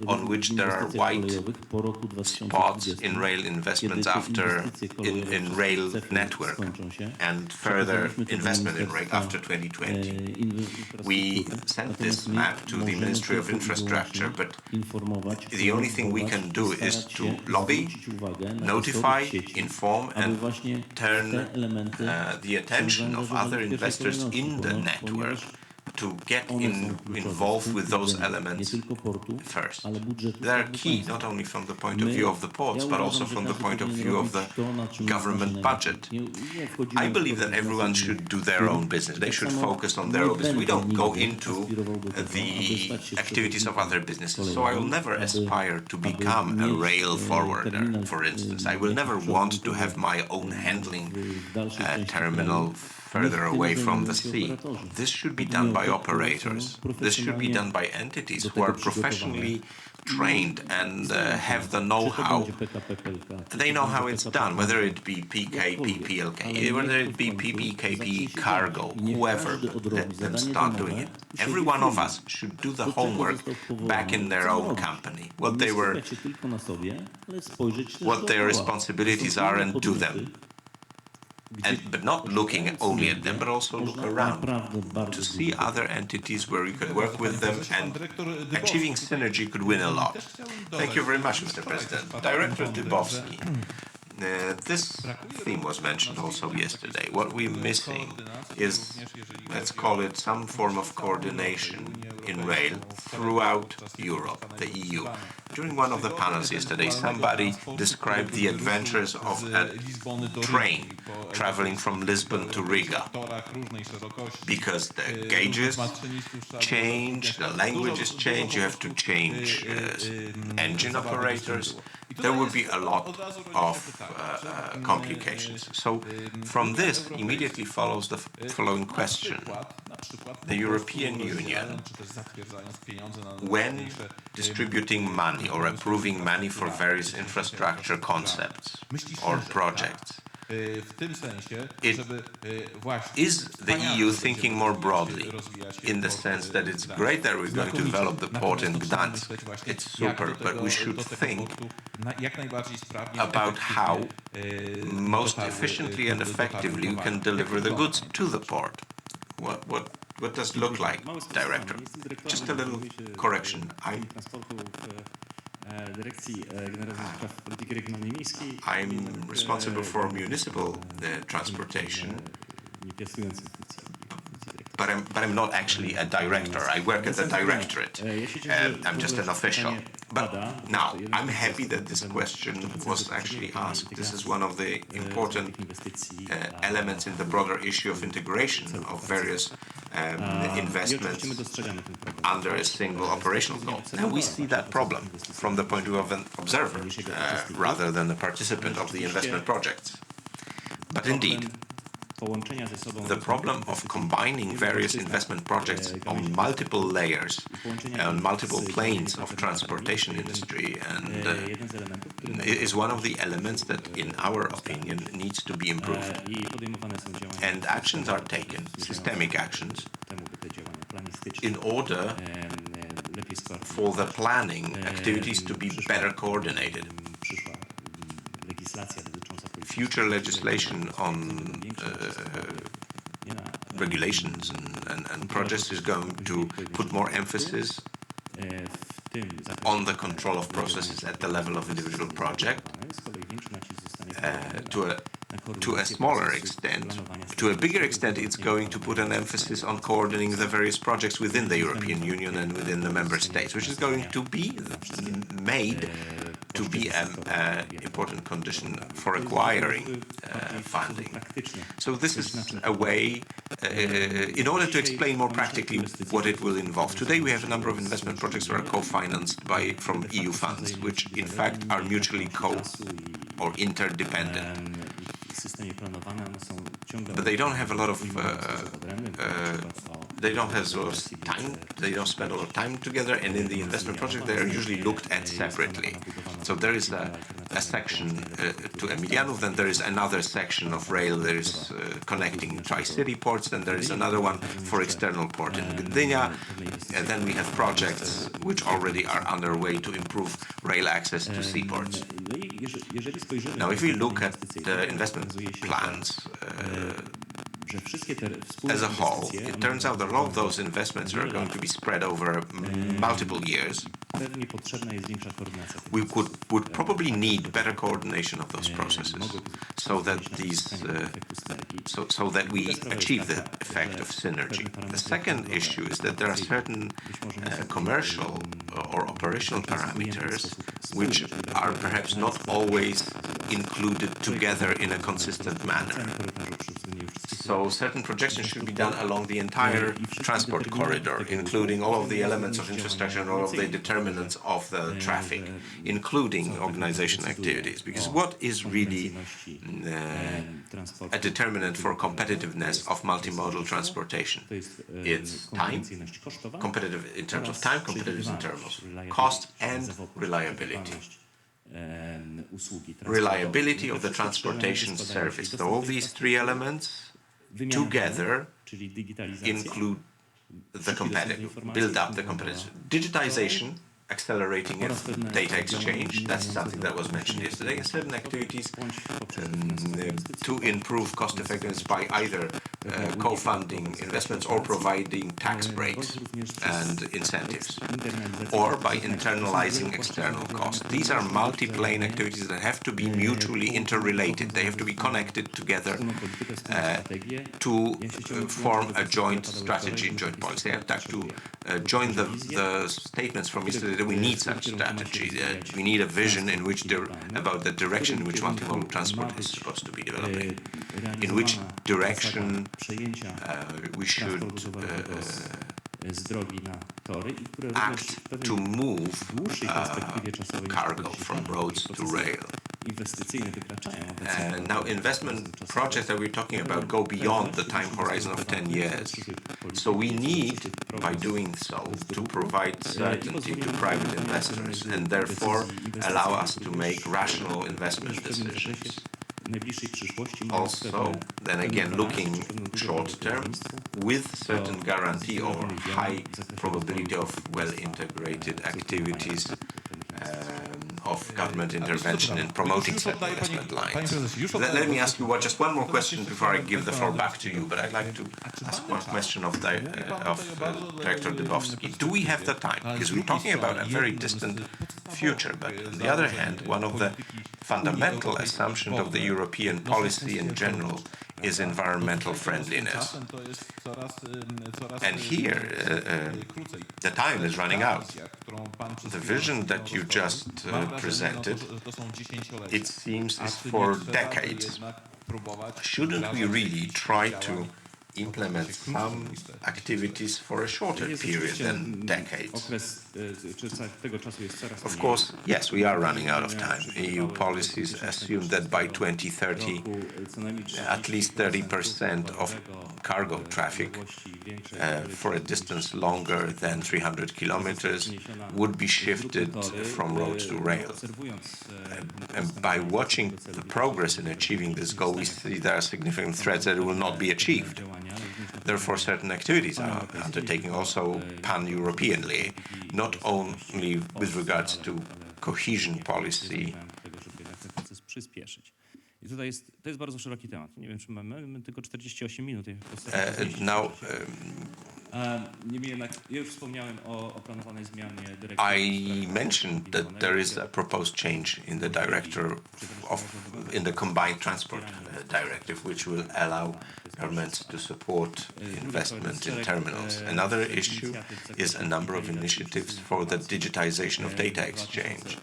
on which there are white spots in rail investments in rail network and further investment in rail after 2020. We sent this map to the Ministry of Infrastructure, but the only thing we can do is to lobby, notify, inform, and turn the attention of other investors in the network to get involved with those elements first. They are key not only from the point of view of the ports, but also from the point of view of the government budget. I believe that everyone should do their own business. They should focus on their own business. We don't go into the activities of other businesses. So I will never aspire to become a rail forwarder, for instance. I will never want to have my own handling terminal further away from the sea. This should be done by operators. This should be done by entities who are professionally trained and have the know-how. They know how it's done, whether it be PK, PPLK, whether it be PPKP, cargo, whoever, let them start doing it. Every one of us should do the homework back in their own company, what their responsibilities are, and do them. But not looking only at them, but also look around to see other entities where you could work with them, and achieving synergy could win a lot. Thank you very much, Mr. President. Director Dybowski, this theme was mentioned also yesterday. What we're missing is, let's call it, some form of coordination in rail throughout Europe, the EU. During one of the panels yesterday, somebody described the adventures of a train traveling from Lisbon to Riga, because the gauges change, the languages change, you have to change engine operators. There will be a lot of complications. So from this immediately follows the following question. The European Union, when distributing money or approving money for various infrastructure concepts or projects, is the EU thinking more broadly, in the sense that it's great that we're going to develop the port in Gdansk, it's super, but we should think about how most efficiently and effectively we can deliver the goods to the port. What does it look like, Director? Just a little correction. I'm responsible for municipal transportation, but I'm not actually a director. I work at the directorate. I'm just an official. But now, I'm happy that this question was actually asked. This is one of the important elements in the broader issue of integration of various investments under a single operational goal. Now, we see that problem from the point of view of an observer rather than a participant of the investment projects. But indeed, the problem of combining various investment projects on multiple layers, on multiple planes of transportation industry, and is one of the elements that, in our opinion, needs to be improved. And actions are taken, systemic actions, in order for the planning activities to be better coordinated. Future legislation on regulations and projects is going to put more emphasis on the control of processes at the level of individual project, to a smaller extent. To a bigger extent, it's going to put an emphasis on coordinating the various projects within the European Union and within the member states, which is going to be made to be an important condition for acquiring funding. So this is a way, in order to explain more practically what it will involve. Today we have a number of investment projects that are co-financed from EU funds, which in fact are mutually or interdependent. But they don't have a lot of they don't have a lot of time, they don't spend a lot of time together, and in the investment project they are usually looked at separately. So there is a section to Emilianów, then there is another section of rail that is connecting Tri-City ports, then there is another one for external port in Gdynia, and then we have projects which already are underway to improve rail access to seaports. Now, if we look at the investment plans as a whole, it turns out that all of those investments are going to be spread over multiple years. We would probably need better coordination of those processes so that so that we achieve the effect of synergy. The second issue is that there are certain commercial or operational parameters which are perhaps not always included together in a consistent manner. So certain projections should be done along the entire transport corridor, including all of the elements of infrastructure and all of the determinants of the traffic, including organization activities. Because what is really a determinant for competitiveness of multimodal transportation? It's time, competitive in terms of time, competitive in terms of cost, and reliability. Reliability of the transportation service. So all these three elements together include the competitive, build up the competitive. Digitization, accelerating its data exchange, that's something that was mentioned yesterday, and certain activities to improve cost effectiveness by either co-funding investments or providing tax breaks and incentives, or by internalizing external costs. These are multi-plane activities that have to be mutually interrelated. They have to be connected together to form a joint strategy, joint policy. I'd like to join the statements from yesterday that we need such strategy. We need a vision in which about the direction in which multimodal transport is supposed to be developing, in which direction we should act to move cargo from roads to rail. Now, investment projects that we're talking about go beyond the time horizon of 10 years. So we need, by doing so, to provide certainty to private investors and therefore allow us to make rational investment decisions. Also, then again, looking short term with certain guarantee or high probability of well-integrated activities of government intervention in promoting certain investment lines. Let me ask you just one more question before I give the floor back to you, but I'd like to ask one question of Director Dybowski. Do we have the time? Because we're talking about a very distant future, but on the other hand, one of the fundamental assumptions of the European policy in general is environmental friendliness. And here, the time is running out. The vision that you just presented, it seems, is for decades. Shouldn't we really try to implement some activities for a shorter period than decades? Of course, yes, we are running out of time. EU policies assume that by 2030, at least 30% of cargo traffic for a distance longer than 300 kilometers would be shifted from road to rail. And by watching the progress in achieving this goal, we see there are significant threats that it will not be achieved. Therefore, certain activities are undertaken also pan-Europeanly, not only with regards to cohesion policy. Now, I mentioned that there is a proposed change in the in the combined transport directive, which will allow governments to support investment in terminals. Another issue is a number of initiatives for the digitization of data exchange.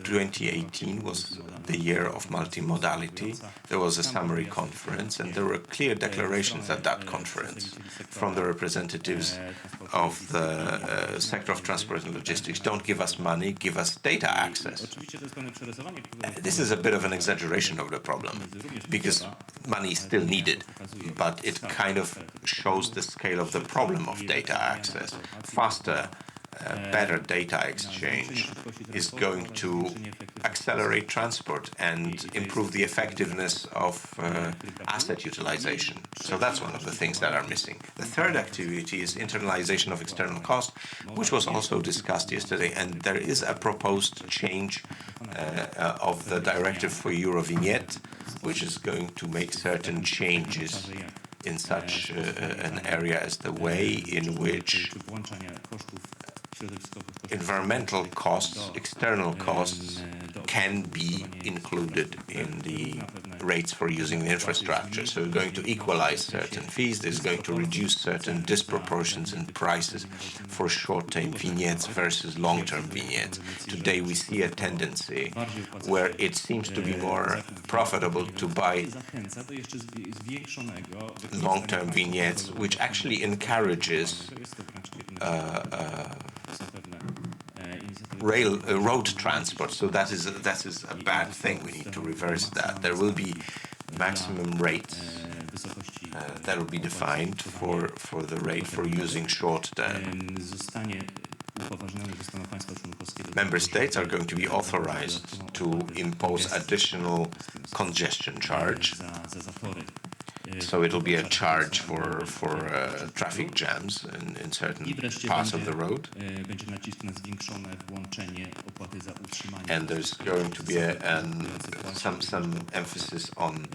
2018 was the year of multimodality. There was a summary conference, and there were clear declarations at that conference from the representatives of the sector of transport and logistics. Don't give us money, give us data access. This is a bit of an exaggeration of the problem, because money is still needed, but it kind of shows the scale of the problem of data access. Faster, better data exchange is going to accelerate transport and improve the effectiveness of asset utilization. So that's one of the things that are missing. The third activity is internalization of external cost, which was also discussed yesterday, and there is a proposed change of the directive for Eurovignette, which is going to make certain changes in such an area as the way in which environmental costs, external costs, can be included in the rates for using the infrastructure. So we're going to equalize certain fees. There's going to reduce certain disproportions in prices for short-term vignettes versus long-term vignettes. Today we see a tendency where it seems to be more profitable to buy long-term vignettes, which actually encourages road transport. So that is a bad thing. We need to reverse that. There will be maximum rates that will be defined for the rate for using short-term. Member states are going to be authorized to impose additional congestion charge. So it'll be a charge for traffic jams in certain parts of the road. And there's going to be some emphasis on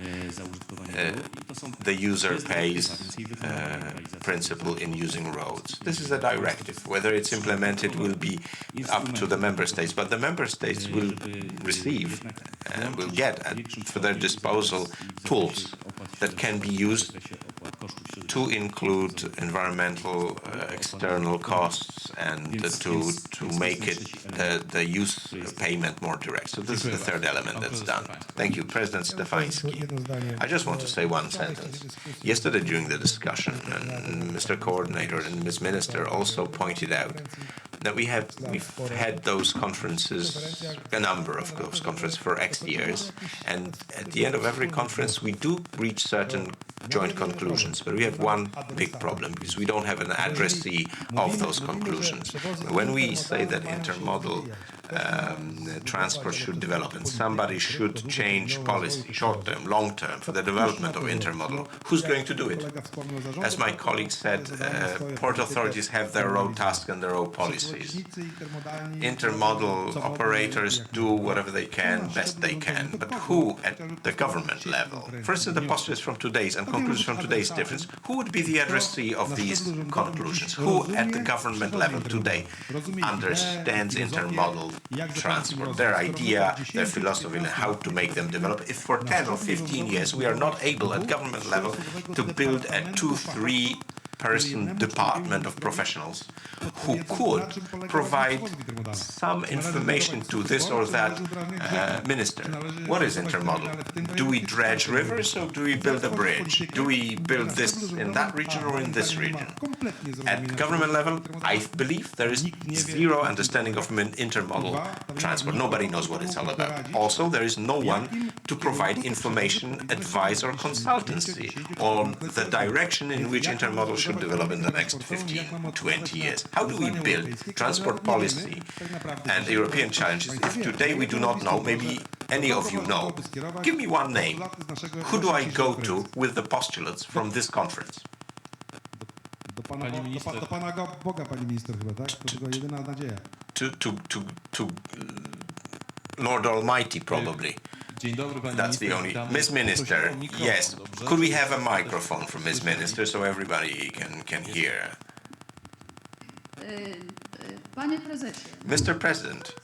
the user pays principle in using roads. This is a directive. Whether it's implemented will be up to the member states, but the member states will receive and will get for their disposal tools that can be used to include environmental external costs and to make it the use payment more direct. So this is the third element that's done. Thank you, President Stefański. I just want to say one sentence. Yesterday during the discussion, and Mr. Coordinator and Ms. Minister also pointed out that we've had those conferences, a number of those conferences for X years, and at the end of every conference we do reach certain joint conclusions, but we have one big problem, because we don't have an addressee of those conclusions. When we say that intermodal transport should develop and somebody should change policy, short-term, long-term, for the development of intermodal, who's going to do it? As my colleague said, port authorities have their own task and their own policies. Intermodal operators do whatever they can, best they can, but who at the government level? For instance, the postulates from today's and conclusions from today's difference, who would be the addressee of these conclusions? Who at the government level today understands intermodal transport, their idea, their philosophy, and how to make them develop? If for 10 or 15 years we are not able at government level to build a 2-3 person department of professionals who could provide some information to this or that minister. What is intermodal? Do we dredge rivers or do we build a bridge? Do we build this in that region or in this region? At government level, I believe there is zero understanding of intermodal transport. Nobody knows what it's all about. Also, there is no one to provide information, advice or consultancy on the direction in which intermodal should develop in the next 15, 20 years. How do we build transport policy and European challenges if today we do not know? Maybe any of you know. Give me one name. Who do I go to with the postulates from this conference? To Lord Almighty, probably. That's the only. Ms. Minister, yes. Could we have a microphone for Ms. Minister so everybody can hear? Mr. President,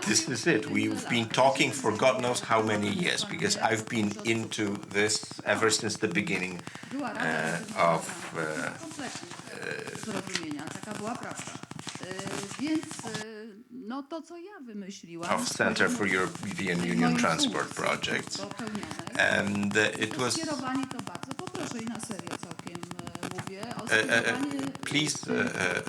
this is it. We've been talking for God knows how many years, because I've been into this ever since the beginning of of Center for European Union Transport Projects. And it was... please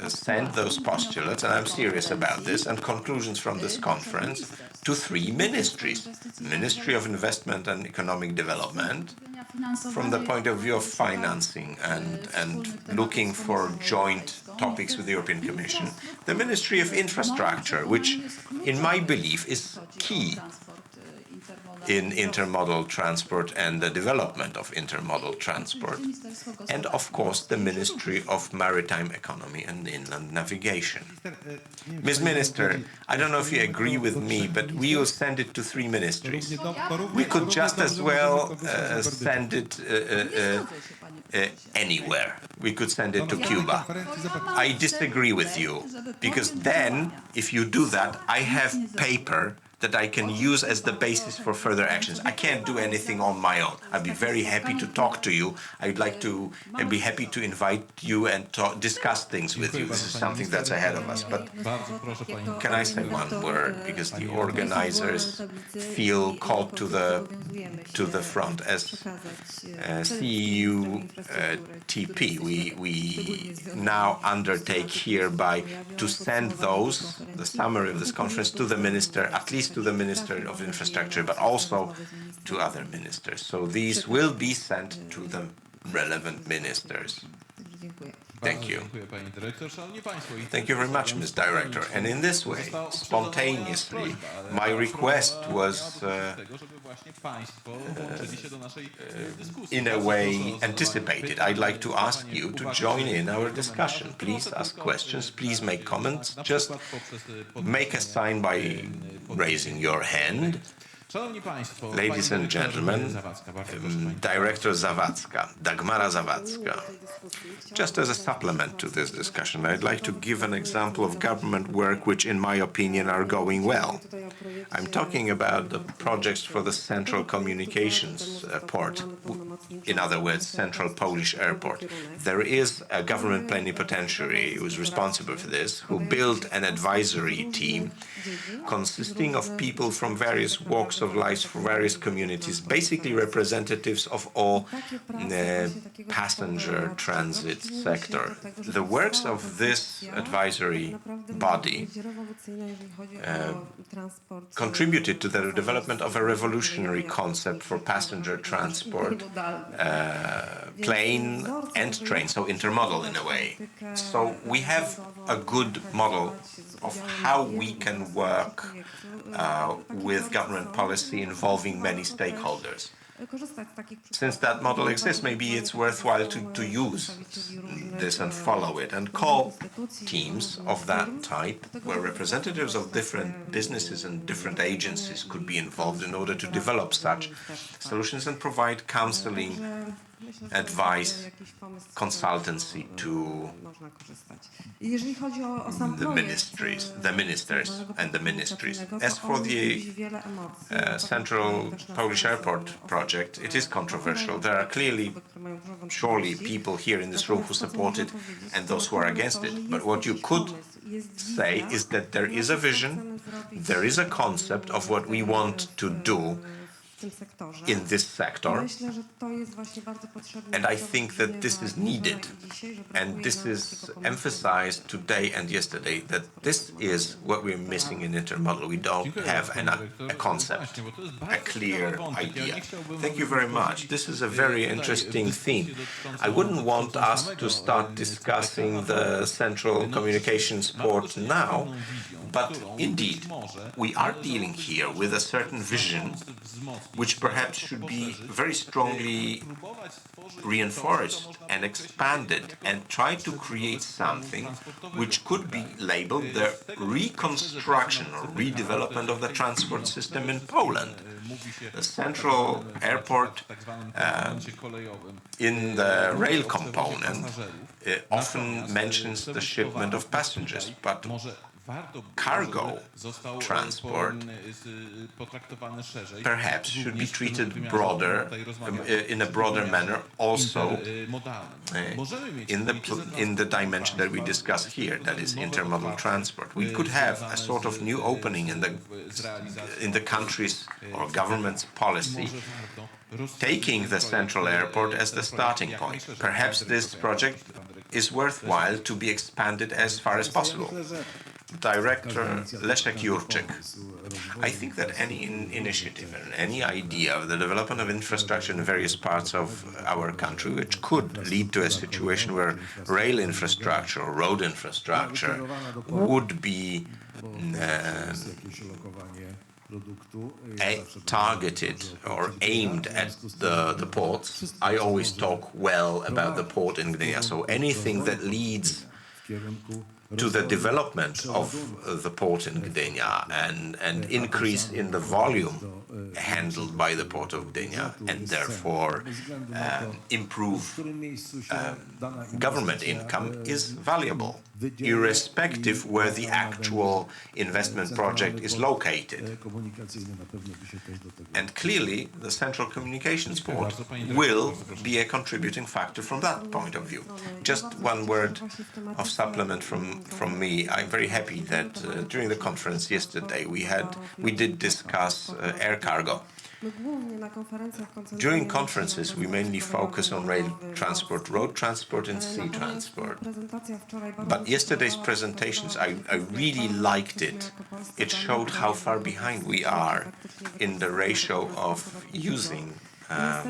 send those postulates, and I'm serious about this, and conclusions from this conference to 3 ministries. Ministry of Investment and Economic Development, from the point of view of financing and looking for joint topics with the European Commission. The Ministry of Infrastructure, which in my belief is key in intermodal transport and the development of intermodal transport, and of course the Ministry of Maritime Economy and Inland Navigation. Ms. Minister, I don't know if you agree with me, but we will send it to 3 ministries. We could just as well send it anywhere. We could send it to Cuba. I disagree with you, because then, if you do that, I have paper that I can use as the basis for further actions. I can't do anything on my own. I'd be very happy to talk to you. I'd be happy to invite you and discuss things with you. This is something that's ahead of us. But can I say one word? Because the organizers feel called to the front. As CUPT, we now undertake hereby to send the summary of this conference to the minister, at least to the Minister of Infrastructure, but also to other ministers. So these will be sent to the relevant ministers. Thank you. Thank you very much, Ms. Director. And in this way, spontaneously, my request was in a way anticipated. I'd like to ask you to join in our discussion. Please ask questions, please make comments. Just make a sign by raising your hand. Ladies and gentlemen, Director Zawadzka, Dagmara Zawadzka. Just as a supplement to this discussion, I'd like to give an example of government work which, in my opinion, are going well. I'm talking about the projects for the Central Communications Port, in other words, Central Polish Airport. There is a government plenipotentiary who is responsible for this, who built an advisory team consisting of people from various walks of life, for various communities, basically representatives of all passenger transit sector. The works of this advisory body contributed to the development of a revolutionary concept for passenger transport, plane and train, so intermodal in a way. So we have a good model of how we can work with government policy involving many stakeholders. Since that model exists, maybe it's worthwhile to use this and follow it, and call teams of that type, where representatives of different businesses and different agencies could be involved in order to develop such solutions and provide counseling, advice, consultancy to the ministers and the ministries. As for the Central Polish Airport project, it is controversial. There are surely people here in this room who support it and those who are against it. But what you could say is that there is a vision, there is a concept of what we want to do in this sector, and I think that this is needed, and this is emphasized today and yesterday, that this is what we're missing in intermodal. We don't have a concept, a clear idea. Thank you very much. This is a very interesting theme. I wouldn't want us to start discussing the Central Communications Port now, but indeed, we are dealing here with a certain vision which perhaps should be very strongly reinforced and expanded, and try to create something which could be labeled the reconstruction or redevelopment of the transport system in Poland. The Central Airport in the rail component often mentions the shipment of passengers, but cargo transport perhaps should be treated broader, in a broader manner, also in the dimension that we discussed here, that is intermodal transport. We could have a sort of new opening in the country's or government's policy, taking the central airport as the starting point. Perhaps this project is worthwhile to be expanded as far as possible. Director Leszek Jurczyk. I think that any initiative and any idea of the development of infrastructure in various parts of our country, which could lead to a situation where rail infrastructure or road infrastructure would be targeted or aimed at the ports. I always talk well about the port in Gdynia, so anything that leads to the development of the port in Gdynia and increase in the volume handled by the port of Gdynia, and therefore improve government income is valuable, irrespective where the actual investment project is located. And clearly, the Central Communications Board will be a contributing factor from that point of view. Just one word of supplement from me. I'm very happy that during the conference yesterday we did discuss air cargo. During conferences, we mainly focus on rail transport, road transport, and sea transport. But yesterday's presentations, I really liked it. It showed how far behind we are in the ratio of using air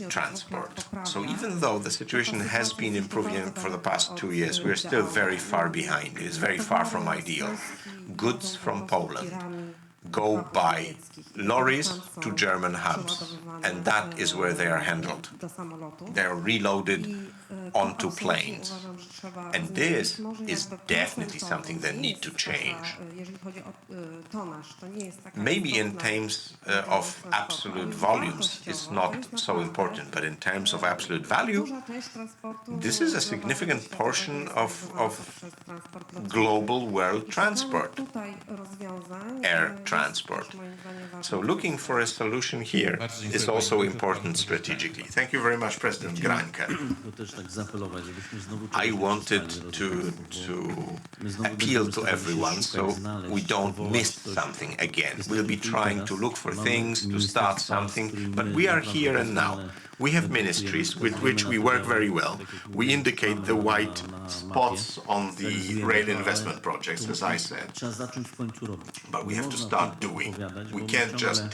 transport. So even though the situation has been improving for the past 2 years, we're still very far behind. It is very far from ideal. Goods from Poland go by lorries to German hubs, and that is where they are handled. They are reloaded onto planes. And this is definitely something that needs to change. Maybe in terms of absolute volumes, it's not so important, but in terms of absolute value, this is a significant portion of global world transport, air transport. So looking for a solution here is also important strategically. Thank you very much, President Granke. I wanted to appeal to everyone so we don't miss something again. We'll be trying to look for things, to start something, but we are here and now. We have ministries with which we work very well. We indicate the white spots on the rail investment projects, as I said. But we have to start doing. We can't just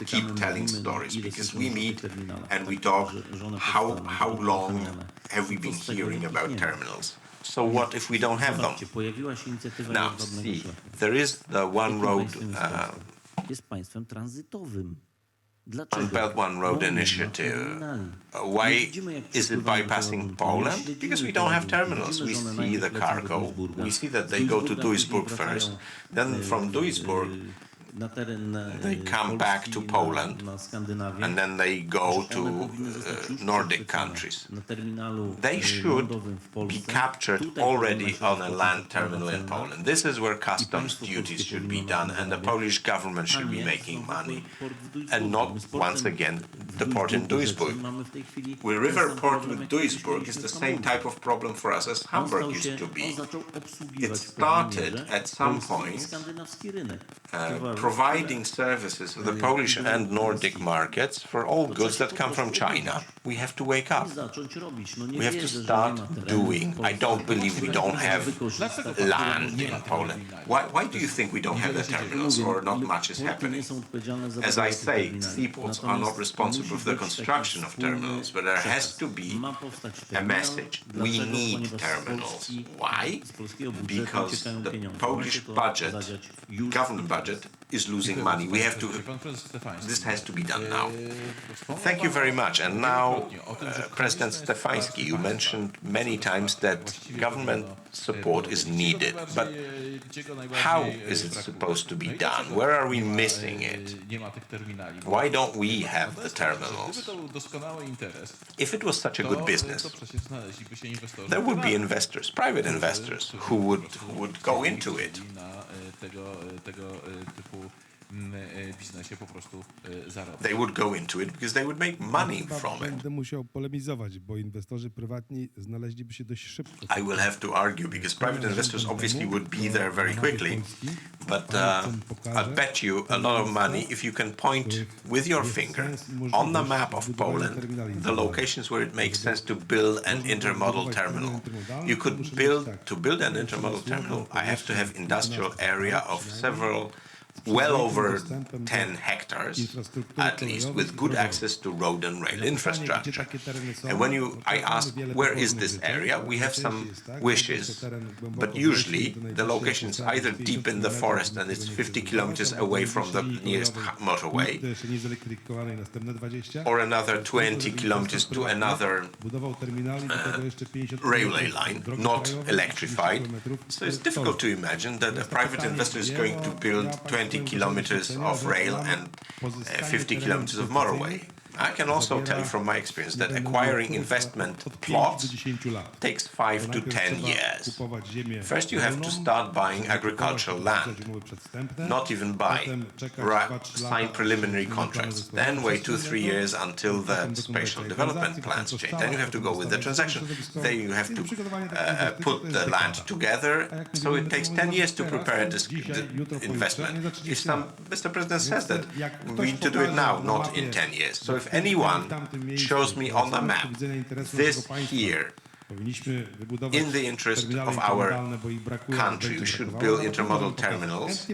keep telling stories, because we meet and we talk how long have we been hearing about terminals. So what if we don't have them? Now, see, there is the one road Belt One Road initiative. Why is it bypassing Poland? Because we don't have terminals. We see the cargo. We see that they go to Duisburg first. Then from Duisburg, they come back to Poland, and then they go to Nordic countries. They should be captured already on a land terminal in Poland. This is where customs duties should be done, and the Polish government should be making money, and not, once again, the port in Duisburg. The river port with Duisburg is the same type of problem for us as Hamburg used to be. It started at some point providing services to the Polish and Nordic markets for all goods that come from China. We have to wake up. We have to start doing. I don't believe we don't have land in Poland. Why do you think we don't have the terminals, or not much is happening? As I say, seaports are not responsible for the construction of terminals, but there has to be a message. We need terminals. Why? Because the Polish budget, government budget, is losing money. We have to. This has to be done now. Thank you very much. And now, President Stefański, you mentioned many times that government support is needed, but how is it supposed to be done? Where are we missing it? Why don't we have the terminals? If it was such a good business, there would be investors, private investors, who would go into it. They would go into it because they would make money from it. Będę musiał polemizować, bo inwestorzy prywatni znaleźliby się dość szybko. I will have to argue because private investors obviously would be there very quickly, but I bet you a lot of money if you can point with your finger on the map of Poland the locations where it makes sense to build an intermodal terminal. You could build an intermodal terminal. I have to have industrial area of well over 10 hectares, at least, with good access to road and rail infrastructure. And when I ask, where is this area? We have some wishes, but usually the location is either deep in the forest and it's 50 kilometers away from the nearest motorway, or another 20 kilometers to another railway line, not electrified. So it's difficult to imagine that a private investor is going to build 20 kilometers of rail and 50 kilometers of motorway. I can also tell you from my experience that acquiring investment plots takes 5 to 10 years. First, you have to start buying agricultural land, not even buy, sign preliminary contracts, then wait 2-3 years until the spatial development plans change. Then you have to go with the transaction. Then you have to put the land together. So it takes 10 years to prepare this investment. If Mr. President says that we need to do it now, not in 10 years. So if anyone shows me on the map this here, in the interest of our country, we should build intermodal terminals,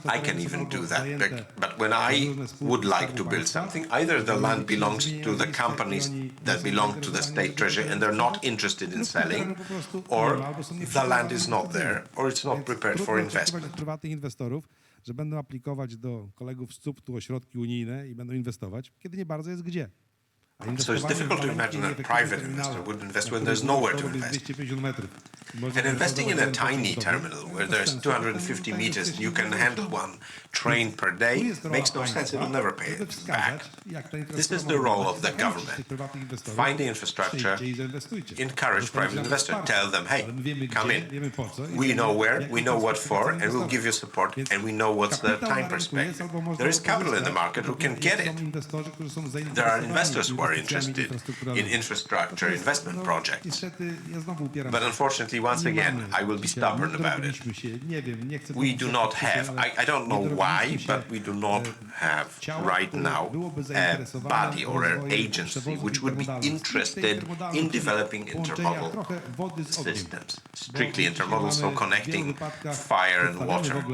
I can even do that. But when I would like to build something, either the land belongs to the companies that belong to the state treasury and they're not interested in selling, or the land is not there, or it's not prepared for investment. Że będą aplikować do kolegów z CUPT-u o środki unijne i będą inwestować, kiedy nie bardzo jest gdzie. So it's difficult to imagine a private investor would invest when there's nowhere to invest. And investing in a tiny terminal where there's 250 meters and you can handle one train per day makes no sense. It will never pay it back. This is the role of the government. Find the infrastructure, encourage private investors, tell them, hey, come in. We know where, we know what for, and we'll give you support, and we know what's the time perspective. There is capital in the market who can get it. There are investors who are interested in infrastructure investment projects. But unfortunately, once again, I will be stubborn about it. We do not have, I don't know why, but we do not have right now a body or an agency which would be interested in developing intermodal systems. Strictly intermodal, so connecting fire and water.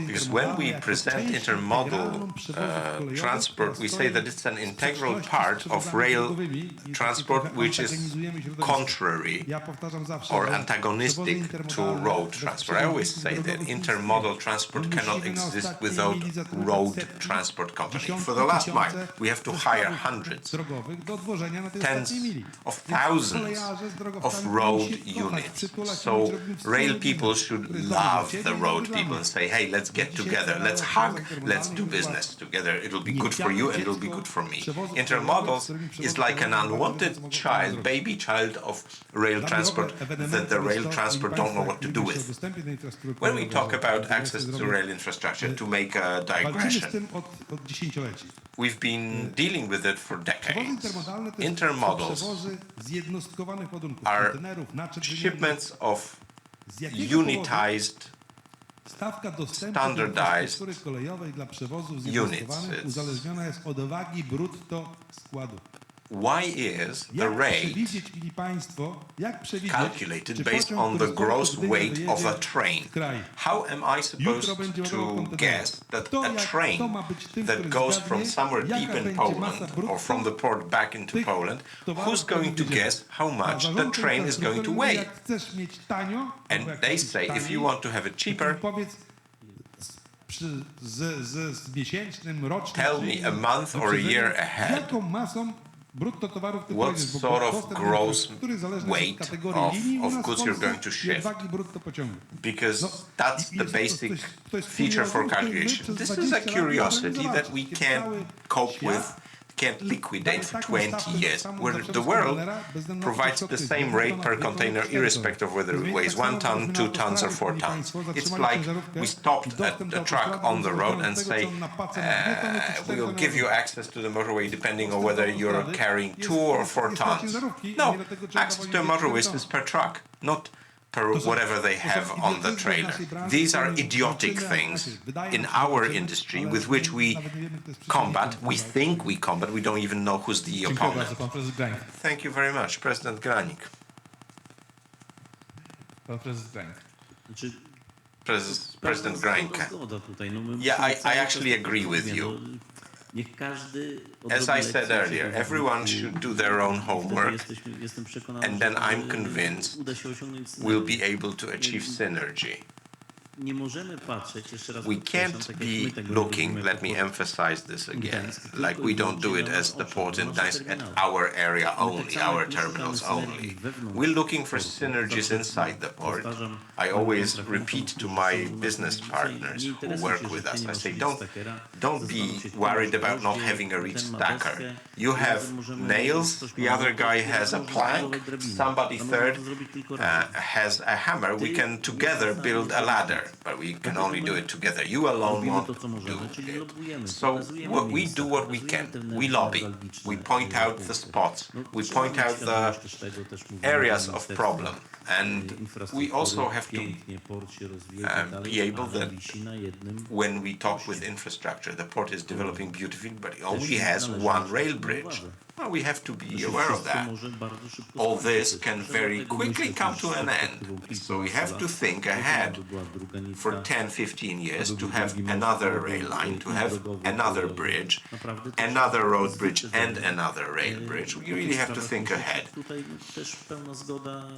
Because when we present intermodal transport, we say that it's an integral part of rail transport which is contrary or antagonistic to road transport. I always say that intermodal transport cannot exist without road transport company. For the last mile, we have to hire hundreds, tens of thousands of road units. So rail people should love the road people and say, hey, let's get together, let's hug, let's do business together. It'll be good for you and it'll be good for me. Intermodals is like an unwanted child, baby child of rail transport that the rail transport don't know what to do with. When we talk about access to rail infrastructure, to make a digression, we've been dealing with it for decades. Intermodals are shipments of unitized, standardized units. why is the Jak rate przewidzieć, mili państwo, jak przewidzieć, calculated czy based pociąg, on który the z portu gross Gdynia weight of wyjedzie a train? w kraj? How am I supposed Jutro będzie to ładował kontenery. guess that Kto a ma train być tym, that który goes zgadnie, from somewhere jaka deep in będzie Poland masa brutto or from the port back into tych Poland, towarów, who's going to które guess how A much the zarząd train is going to infrastruktury mówi, weigh? jak chcesz mieć tanio, albo And jak they chcesz say mieć if taniej, you want to have it to cheaper, powiedz z miesięcznym, rocznym, tell me a month or a year ahead jaką masą brutto towarów ty what pojedziesz, bo sort of dostęp do gross infrastruktury zależy od weight kategorii linii u of nas w goods you're Polsce going to i shift. od wagi brutto pociągu. Because that's i the jest to basic coś feature for kuriozum, który my calculation. przez This is a 20 lat curiosity możemy that zobaczyć, we kiedy can't cały cope świat with, can't liquidate for taką 20 stawkę years, samą where za the przewóz world kontenera, bez względu na to, provides co the to jest, same jedna rate tona, per dwie tony, container 4 irrespective of tony. whether it Więc weighs tak samo 1 ton, gdybyśmy 2 na tons or autostradzie, 4 mili tons. państwo, It's zatrzymali like ciężarówkę we i stopped dostęp a do truck autostrady on the będzie road zależał and od tego, say, czy on na pace ma 2 tony, czy 4 we'll tony give you albo- access to the motorway depending on Dostęp do whether you're autostrady carrying jest- 2 or 4 jest dla tons. ciężarówki, No, ile tego trzeba access to a wozić motorway 4 is per truck, not per To są- whatever they to są have on the idiotyzmy w trailer. naszej branży, These are której idiotic walczymy, things wydaje in nam się, our walczymy, industry ale with which we nawet nie wiemy, kto jest combat. przeciwnikiem. We think we combat. We don't even know who's the Dziękuję bardzo, opponent. pan prezes Grań. Thank you very much, President Granik. Pan prezes Grań. Znaczy, President Granka. zgoda tutaj. No, my Yeah, musimy I cały actually czas agree with mówię, you. no, niech każdy As odrobi I said lekcję earlier, naszego everyone wizerunku should do their own i wtedy homework, jestem przekonany, and then że I'm convinced uda się osiągnąć we'll synergię. be able to achieve synergy. Nie możemy patrzeć, jeszcze raz We podkreślam, can't tak jak my be tego nie looking, robimy let me jako emphasize this again, Gdańsk, like tylko we i don't do it wyłącznie as na the nasze port in oczy, na nasze Gdańsk, at terminały. our area My tak only, samo our jak my szukamy terminals synergii only. wewnątrz We're looking for portu. synergies Zawsze inside the port. powtarzam I always moim repeat to trafikom, my którzy są u nas business na partners nie who interesują work się with us. życiem I say, naszego stakera, don't zastanów be się, kto worried ma about not gwoździe, having a reach ten ma stacker. deskę, You have razem możemy nails, coś the other pomalować, guy has a można plank, zbudować drabinę, somebody a można third to zrobić tylko razem. has a hammer. We can together build a ladder, but we can only do it together. You alone Robimy won't to, co możemy, do czyli it. lobbujemy, So pokazujemy we miejsca, do what we pokazujemy can. te We lobby. newralgiczne, We point out the punkty. spots. No, We trzeba point mieć out the świadomość też tego, też mówimy areas do of Ministerstwa, problem. And we infrastruktury, also have to pięknie, port się rozwija i tak dalej, be able ale that wisi na jednym. when we talk with infrastructure, the port is developing beautifully, but it only Też has należy one mieć rail na bridge. uwadze. Well, we have to To be się aware of wszystko that. może bardzo szybko All skończyć. this can Trzeba very dlatego quickly myśleć come już to an end. perspektywą So we have to kilkunastu think lat. ahead Żeby była druga nitka, for 10, 15 years to żeby have drugi most, another albo rail line, to have drogowy, another kolejowy. bridge, Naprawdę to another się road bridge zdecydowanie. and another rail bridge. We O tych really have to sprawach think muszę się ahead. Tutaj też pełna zgoda.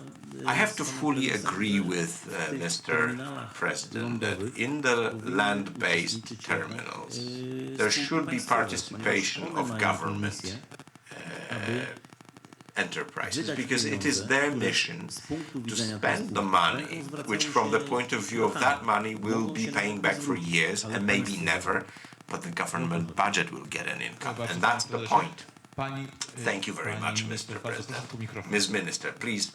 I have to z panem fully prezesem, agree że with w tych Mr. terminalach President that lądowych in the powinny land-based uczestniczyć jednak, terminals, spółki there should be państwowe, participation ponieważ one of mają government misję, aby enterprises wydać because it is pieniądze, their które mission z punktu to widzenia spend tych the spółek money, będą zwracały which from the się point of view of that money will mogą be się paying nawet back for zwrócić, years ale and maybe państwo never, but the government budget will get an income. Bardzo, And panie that's the prezesie. point. Pani, Thank you very pani much, minister, Mr. bardzo proszę President. tu mikrofon. Ms. Minister, please,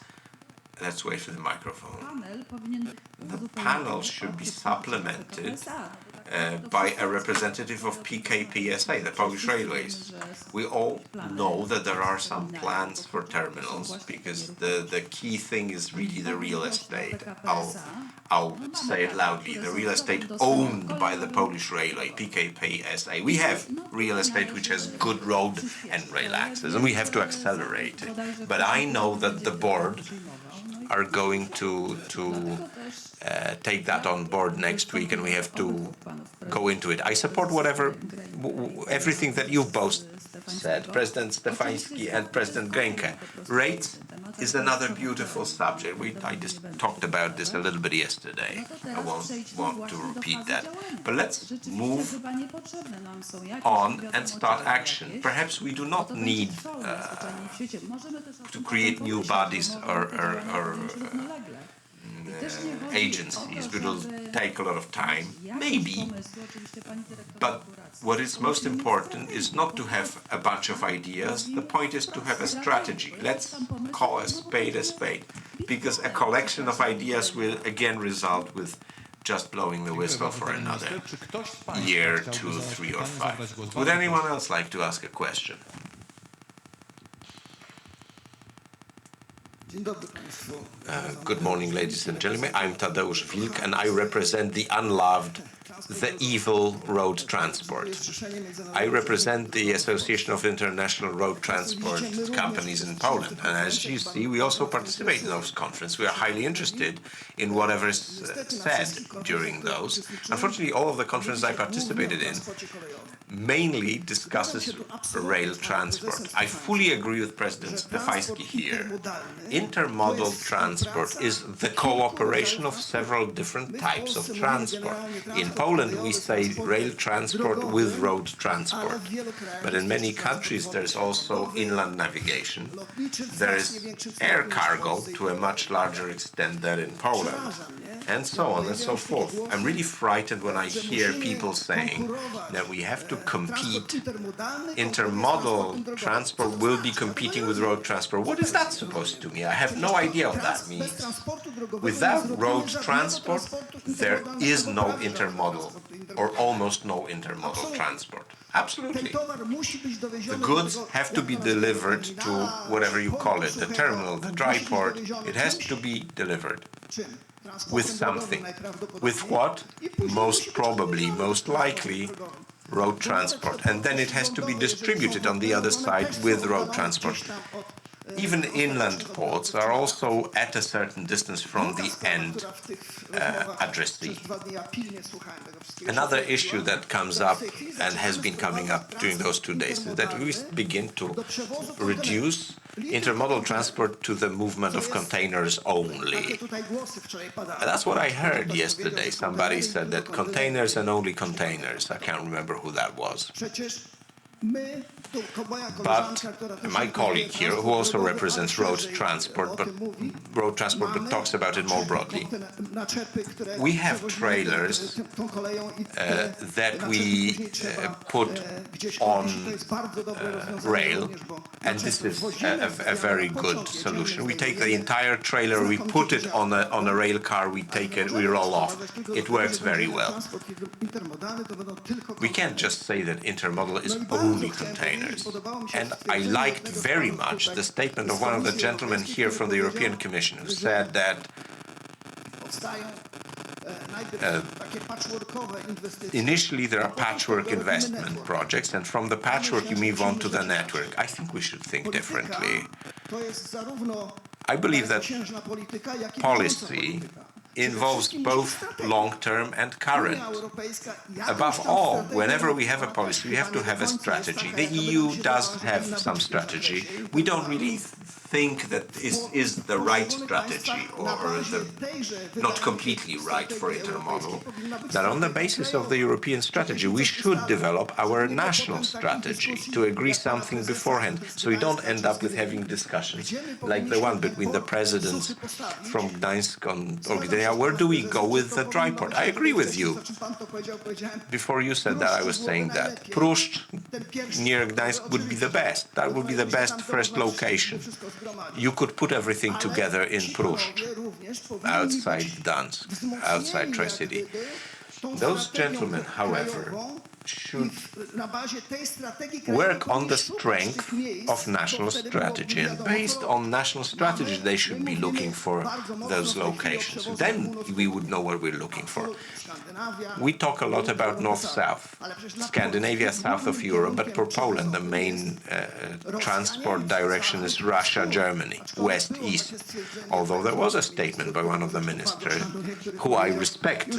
let's wait for the microphone. Panel powinien The panel should be supplemented by a representative of PKPSA, the Polish Railways. We all know that there are some plans for terminals because the key thing is really the real estate. I'll say it loudly, the real estate owned by the Polish Railway, PKPSA. We have real estate which has good road and rail access and we have to accelerate it. But I know that the board are going to take that on board next week, and we have to go into it. I support everything that you've both said, President Stefański and President Grenke. Rates is another beautiful subject. I just talked about this a little bit yesterday. I won't want to repeat that. But let's move on and start action. Perhaps we do not need to create new bodies or agencies. It will take a lot of time, maybe, but what is most important is not to have a bunch of ideas. The point is to have a strategy. Let's call a spade, because a collection of ideas will again result with just blowing the whistle for another Czy ktoś z państwa year, chciałby 2, zadać 3 or pytanie, 5. zabrać głos? Would Bardzo anyone proszę. else like to ask a question? Państwu. Good morning, ladies and gentlemen. I'm Tadeusz Wilk, and I represent the unloved the evil road transport. I represent the Association of International Road Transport Companies in Poland, and as you see, we also participate in those conferences. We are highly interested in whatever is said during those. Unfortunately, all of the conferences I participated in mainly discusses rail transport. I fully agree with President Stefański here. Intermodal transport is the cooperation of several different types of transport. In Poland, we say rail transport with road transport. But in many countries, there's also inland navigation. There is air cargo to a much larger extent than in Poland, and so on and so forth. I'm really frightened when I hear people saying that we have to compete. Intermodal transport will be competing with road transport. What is that supposed to mean? I have no idea what that means. Without road transport, there is no intermodal, or almost no intermodal transport. Absolutely. The goods have to be delivered to whatever you call it, the terminal, the dry port. It has to be delivered with something. With what? Most probably, most likely, road transport. And then it has to be distributed on the other side with road transport. Even inland ports are also at a certain distance from the end addressee. Another issue that comes up and has been coming up during those 2 days is that we begin to reduce intermodal transport to the movement of containers only. And that's what I heard yesterday. Somebody said that containers and only containers. I can't remember who that was. But my colleague here, who also represents road transport, but talks about it more broadly, we have trailers that we put on rail, and this is a very good solution. We take the entire trailer, we put it on a rail car, we take it, we roll off. It works very well. We can't just say that intermodal is only containers. And I liked very much the statement of one of the gentlemen here from the European Commission who said that initially there are patchwork investment projects, and from the patchwork you move on to the network. I think we should think differently. I believe that policy involves both long-term and current. Above all, whenever we have a policy, we have to have a strategy. The EU does have some strategy. We don't really think that is the right strategy, or not completely right for intermodal, that on the basis of the European strategy, we should develop our national strategy to agree something beforehand, so we don't end up with having discussions like the one between the presidents from Gdańsk or Gdynia. Where do we go with the dry port? I agree with you. Before you said that, I was saying that Pruszcz near Gdańsk would be the best. That would be the best first location. You could put everything together in Pruszcz, outside Gdańsk, outside Tri-City. Those gentlemen, however, should work on the strength of national strategy, and based on national strategy they should be looking for those locations. Then we would know what we're looking for. We talk a lot about north-south, Scandinavia, south of Europe, but for Poland the main transport direction is Russia, Germany, west-east. Although there was a statement by one of the ministers, whom I respect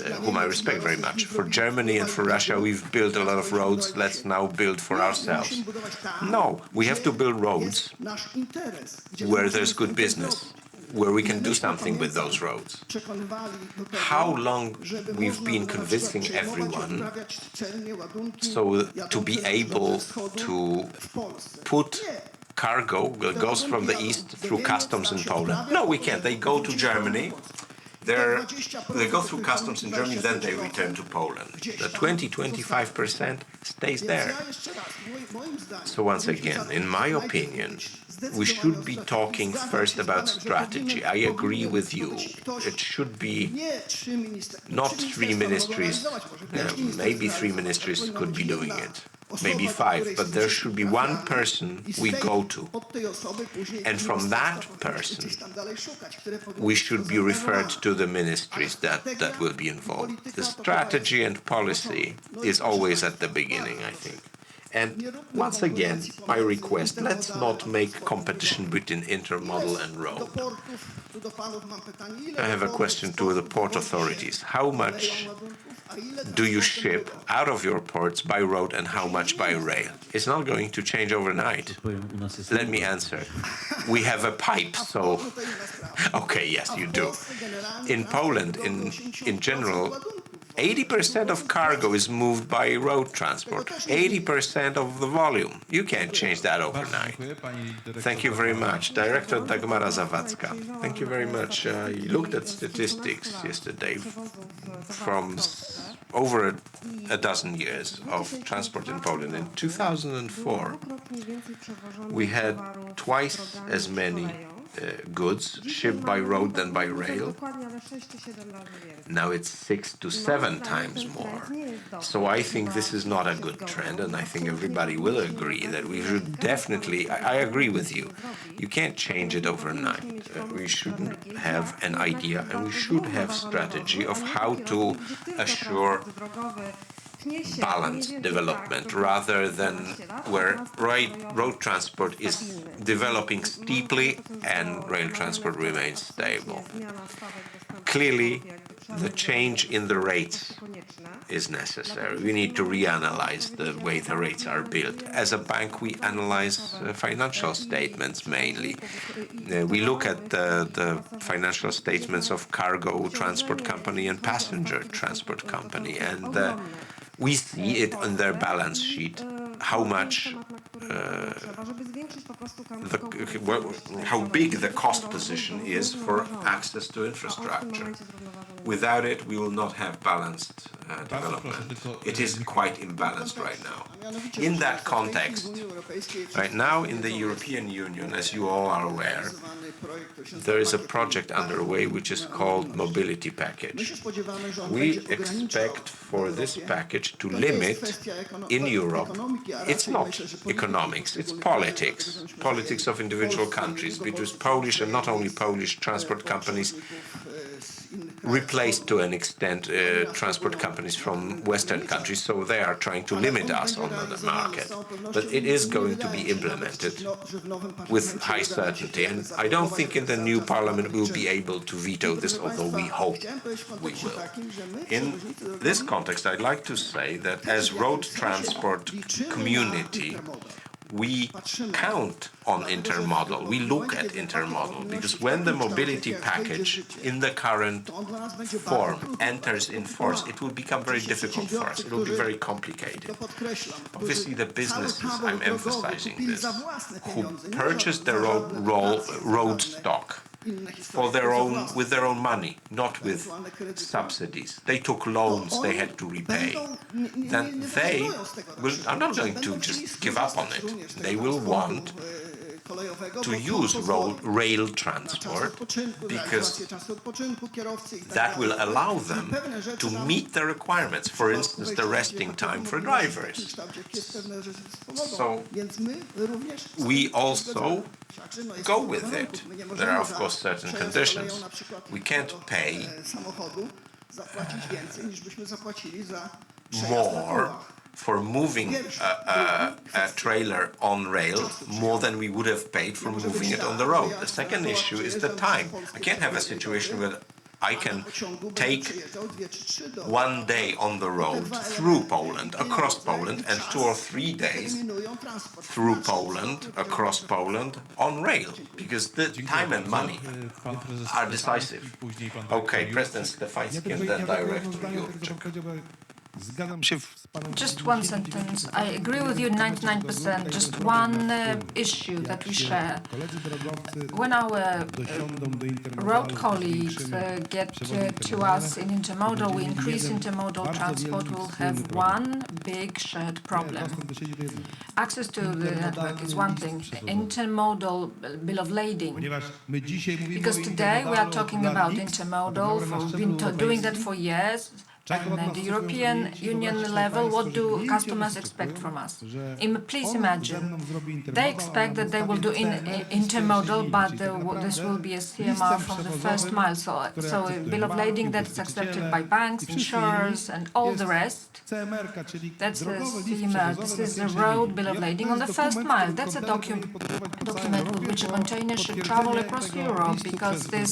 very much. For Germany and for Russia we've built a lot of roads, let's now build for ourselves. No, we have to build roads where there's good business, where we can do something with those roads. How long we've been convincing everyone so to be able to put cargo that goes from the east through customs in Poland? No, we can't. They go to Germany. They go through customs in Germany, then they return to Poland. The 20-25% stays there. So once again, in my opinion, we should be talking first about strategy. I agree with you. It should be not 3 ministries. Maybe 3 ministries could be doing it. maybe 5, but there should be one person we go to. And from that person, we should be referred to the ministries that will be involved. The strategy and policy is always at the beginning, I think. And once again, my request, let's not make competition between intermodal and road. I have a question to the port authorities. How much do you ship out of your ports by road and how much by rail? It's not going to change overnight. Let me answer. We have a pipe, so... Okay, yes, you do. In Poland, in general, 80% of cargo is moved by road transport, 80% of the volume. You can't change that overnight. Thank you very much. Director Dagmara Zawadzka. Thank you very much. I looked at statistics yesterday from over a dozen years of transport in Poland. In 2004, we had twice as many goods shipped by road than by rail. Now it's 6 to 7 times more. So I think this is not a good trend, and I think everybody will agree that we should definitely, I agree with you, you can't change it overnight. We shouldn't have an idea, and we should have strategy of how to assure balanced development rather than where road transport is developing steeply and rail transport remains stable. Clearly, the change in the rates is necessary. We need to reanalyze the way the rates are built. As a bank, we analyze financial statements mainly. We look at the financial statements of cargo transport company and passenger transport company, and we see it on their balance sheet, how much, how big the cost position is for access to infrastructure. Without it, we will not have balanced development. It is quite imbalanced right now. In that context, right now in the European Union, as you all are aware, there is a project underway which is called Mobility Package. We expect for this package to limit in Europe, it's not economics, it's politics, politics of individual countries, because Polish and not only Polish transport companies replaced to an extent transport companies from Western countries, so they are trying to limit us on the market. But it is going to be implemented with high certainty, and I don't think in the new parliament we'll be able to veto this, although we hope we will. In this context, I'd like to say that as road transport community, we count on intermodal, we look at intermodal, because when the mobility package in the current form enters in force, it will become very difficult for us, it will be very complicated. Obviously the businesses, I'm emphasizing this, who purchase their road stock for with their own money, not with subsidies. They took loans they had to repay. Then they are not going to just give up on it. They will want to use rail transport because that will allow them to meet the requirements, for instance, the resting time for drivers. So we also go with it. There are, of course, certain conditions. We can't pay more for moving a trailer on rail more than we would have paid for moving it on the road. The second issue is the time. I can't have a situation where I can take 1 day on the road through Poland, across Poland, and 2 or 3 days through Poland, across Poland, on rail, because the time and money are decisive. Okay, President Stefański and then Director Jurczyk. Just one sentence. I agree with you 99%. Just one issue that we share. When our road colleagues get to us in intermodal, we increase intermodal transport, we'll have one big shared problem. Access to the network is one thing, intermodal bill of lading. Because today we are talking about intermodal, we've been doing that for years. And at the European Union level, what do customers expect from us? Please imagine, they expect that they will do intermodal, but this will be a CMR from the first mile. So a bill of lading that is accepted by banks, insurers, and all the rest. That's the CMR. This is a road bill of lading on the first mile. That's a document with which a container should travel across Europe, because this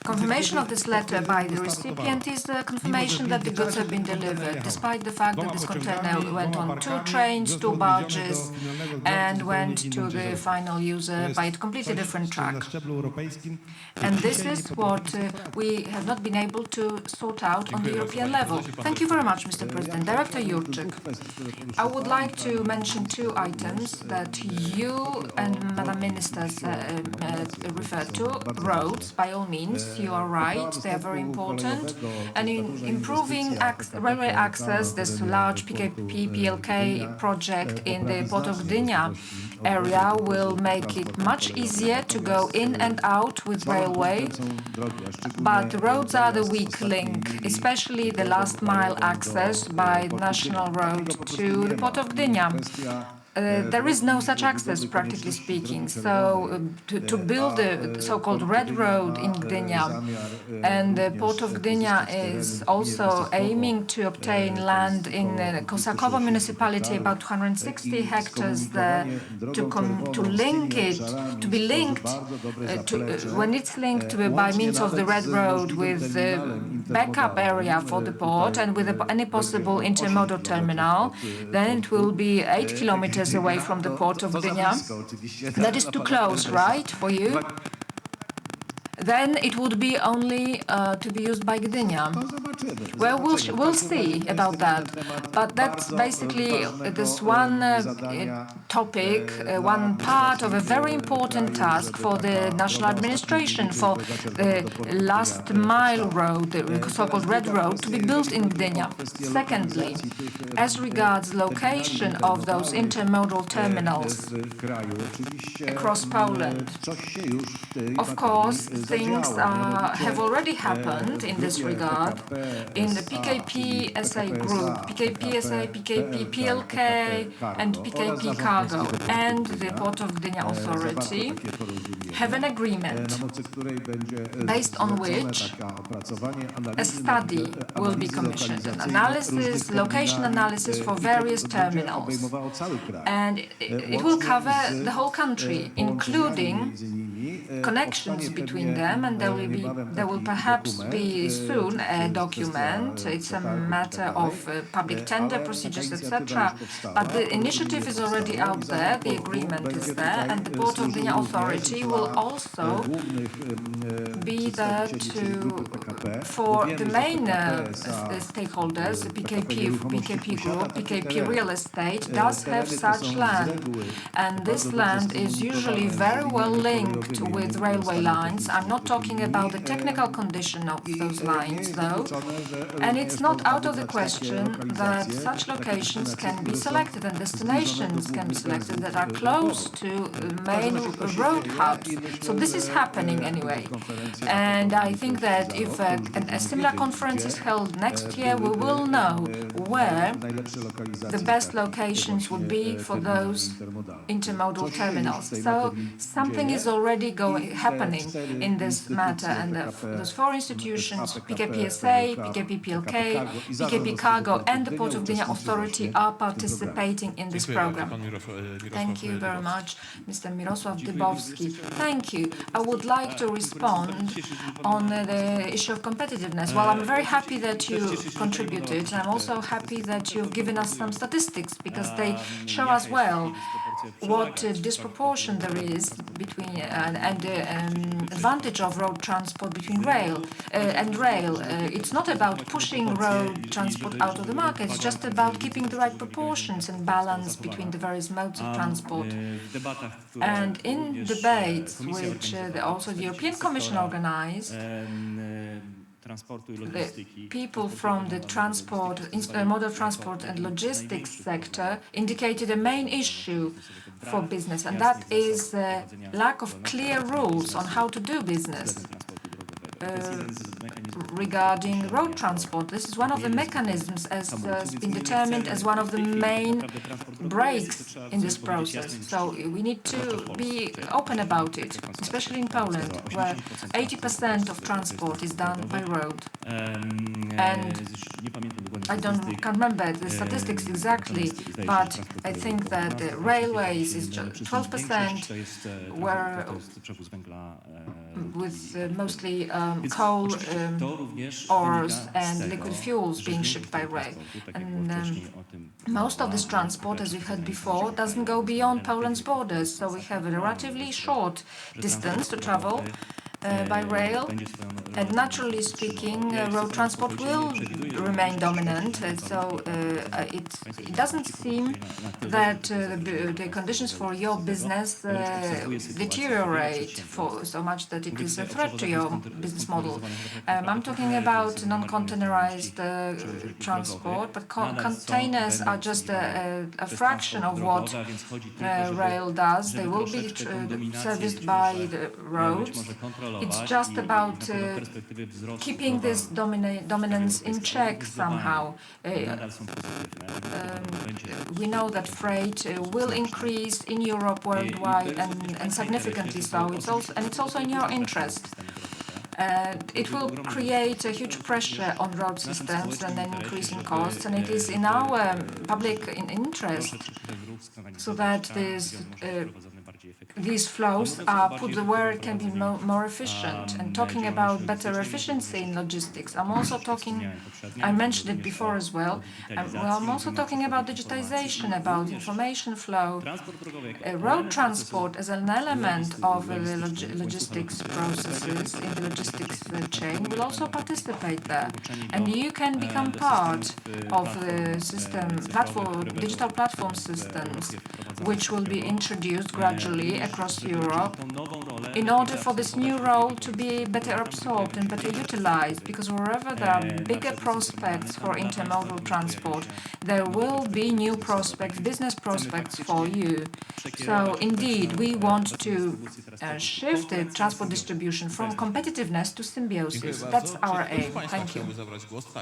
confirmation of this letter by the recipient is a confirmation that the goods have been delivered, despite the fact that this container went on 2 trains, 2 barges, and went to the final user by a completely different track. And this is what we have not been able to sort out on the European level. Thank you very much, Mr. President. Director Jurczyk, I would like to mention 2 items that you and Madam Ministers referred to. Roads, by all means, you are right, they are very important. And in improving railway access, this large PKP-PLK project in the Port of Gdynia area will make it much easier to go in and out with railway. But roads are the weak link, especially the last mile access by National Road to the Port of Gdynia. There is no such access, practically speaking. So to build the so-called Red Road in Gdynia, and the Port of Gdynia is also aiming to obtain land in Kosakowo municipality, about 260 hectares there, to link it, to be linked, when it's linked by means of the Red Road with the backup area for the port and with any possible intermodal terminal, then it will be 8 kilometers away from the Port of Gdynia. That is too close, right, for you? Then it would be only to be used by Gdynia. Well, we'll see about that. But that's basically this one topic, one part of a very important task for the national administration, for the last mile road, the so-called Red Road, to be built in Gdynia. Secondly, as regards location of those intermodal terminals across Poland, of course, things have already happened in this regard in the PKP SA group, PKP SA, PKP PLK, and PKP Cargo, and the Port of Gdynia Authority have an agreement based on which a study will be commissioned, an analysis, location analysis for various terminals, and it will cover the whole country, including connections between them, and there will perhaps be soon a document. It's a matter of public tender procedures, etc. But the initiative is already out there, the agreement is there, and the Port of Gdynia Authority will also be there for the main stakeholders, PKP Group, PKP Real Estate does have such land, and this land is usually very well linked with railway lines. I'm not talking about the technical condition of those lines, though, and it's not out of the question that such locations can be selected and destinations can be selected that are close to main road hubs. So this is happening anyway, and I think that if a similar conference is held next year, we will know where the best locations would be for those intermodal terminals. So something is already happening in this matter, and those 4 institutions, PKP SA, PKP PLK, PKP Cargo, and the Port of Gdynia Authority are participating in this program. Thank you very much, Mr. Mirosław Dybowski. Thank you. I would like to respond on the issue of competitiveness. Well, I'm very happy that you contributed. I'm also happy that you've given us some statistics, because they show us well what disproportion there is between and the advantage of road transport between rail and rail. It's not about pushing road transport out of the market, it's just about keeping the right proportions and balance between the various modes of transport. And in debates which also the European Commission organized, the people from the model transport and logistics sector indicated a main issue for business, and that is lack of clear rules on how to do business. regarding road transport. This is one of the mechanisms as has been determined as one of the main breaks in this process. So we need to be open about it, especially in Poland, where 80% of transport is done by road. And I can't remember the statistics exactly, but I think that the railways is just 12%, where with mostly coal, ores and liquid fuels being shipped by rail. And most of this transport, as we heard before, doesn't go beyond Poland's borders, so we have a relatively short distance to travel by rail, and naturally speaking, road transport will remain dominant. So it doesn't seem that the conditions for your business deteriorate so much that it is a threat to your business model. I'm talking about non-containerized transport, but containers are just a fraction of what rail does. They will be serviced by the roads. It's just about keeping this dominance in check somehow. We know that freight will increase in Europe worldwide and significantly so. It's also in your interest. It will create a huge pressure on road systems and an increase in costs, and it is in our public interest so that these flows are put where it can be more efficient. And talking about better efficiency in logistics, I mentioned it before as well, I'm also talking about digitization, about information flow. Road transport as an element of the logistics processes in the logistics chain will also participate there. And you can become part of the digital platform systems, which will be introduced gradually across Europe in order for this new role to be better absorbed and better utilized, because wherever there are bigger prospects for intermodal transport, there will be new prospects, business prospects for you. So indeed, we want to shift the transport distribution from competitiveness to symbiosis. That's our aim. Thank you.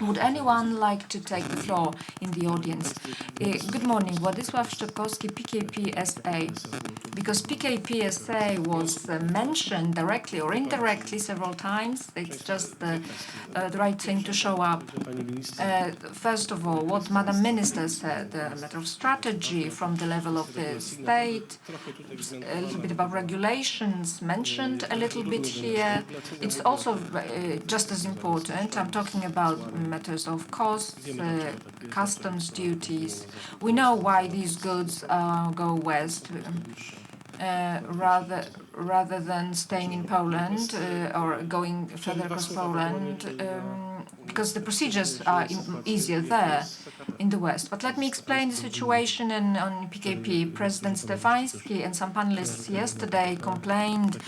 Would anyone like to take the floor in the audience? Good morning, Władysław Szczepkowski, PKP SA. Because PKP SA was mentioned directly or indirectly several times, it's just the right thing to show up. First of all, what Madam Minister said, a matter of strategy from the level of the state, a little bit about regulations mentioned a little bit here. It's also just as important. I'm talking about matters of costs, customs duties. We know why these goods go west rather than staying in Poland or going further across Poland, because the procedures are easier there in the West. But let me explain the situation on PKP. President Stefański and some panelists yesterday complained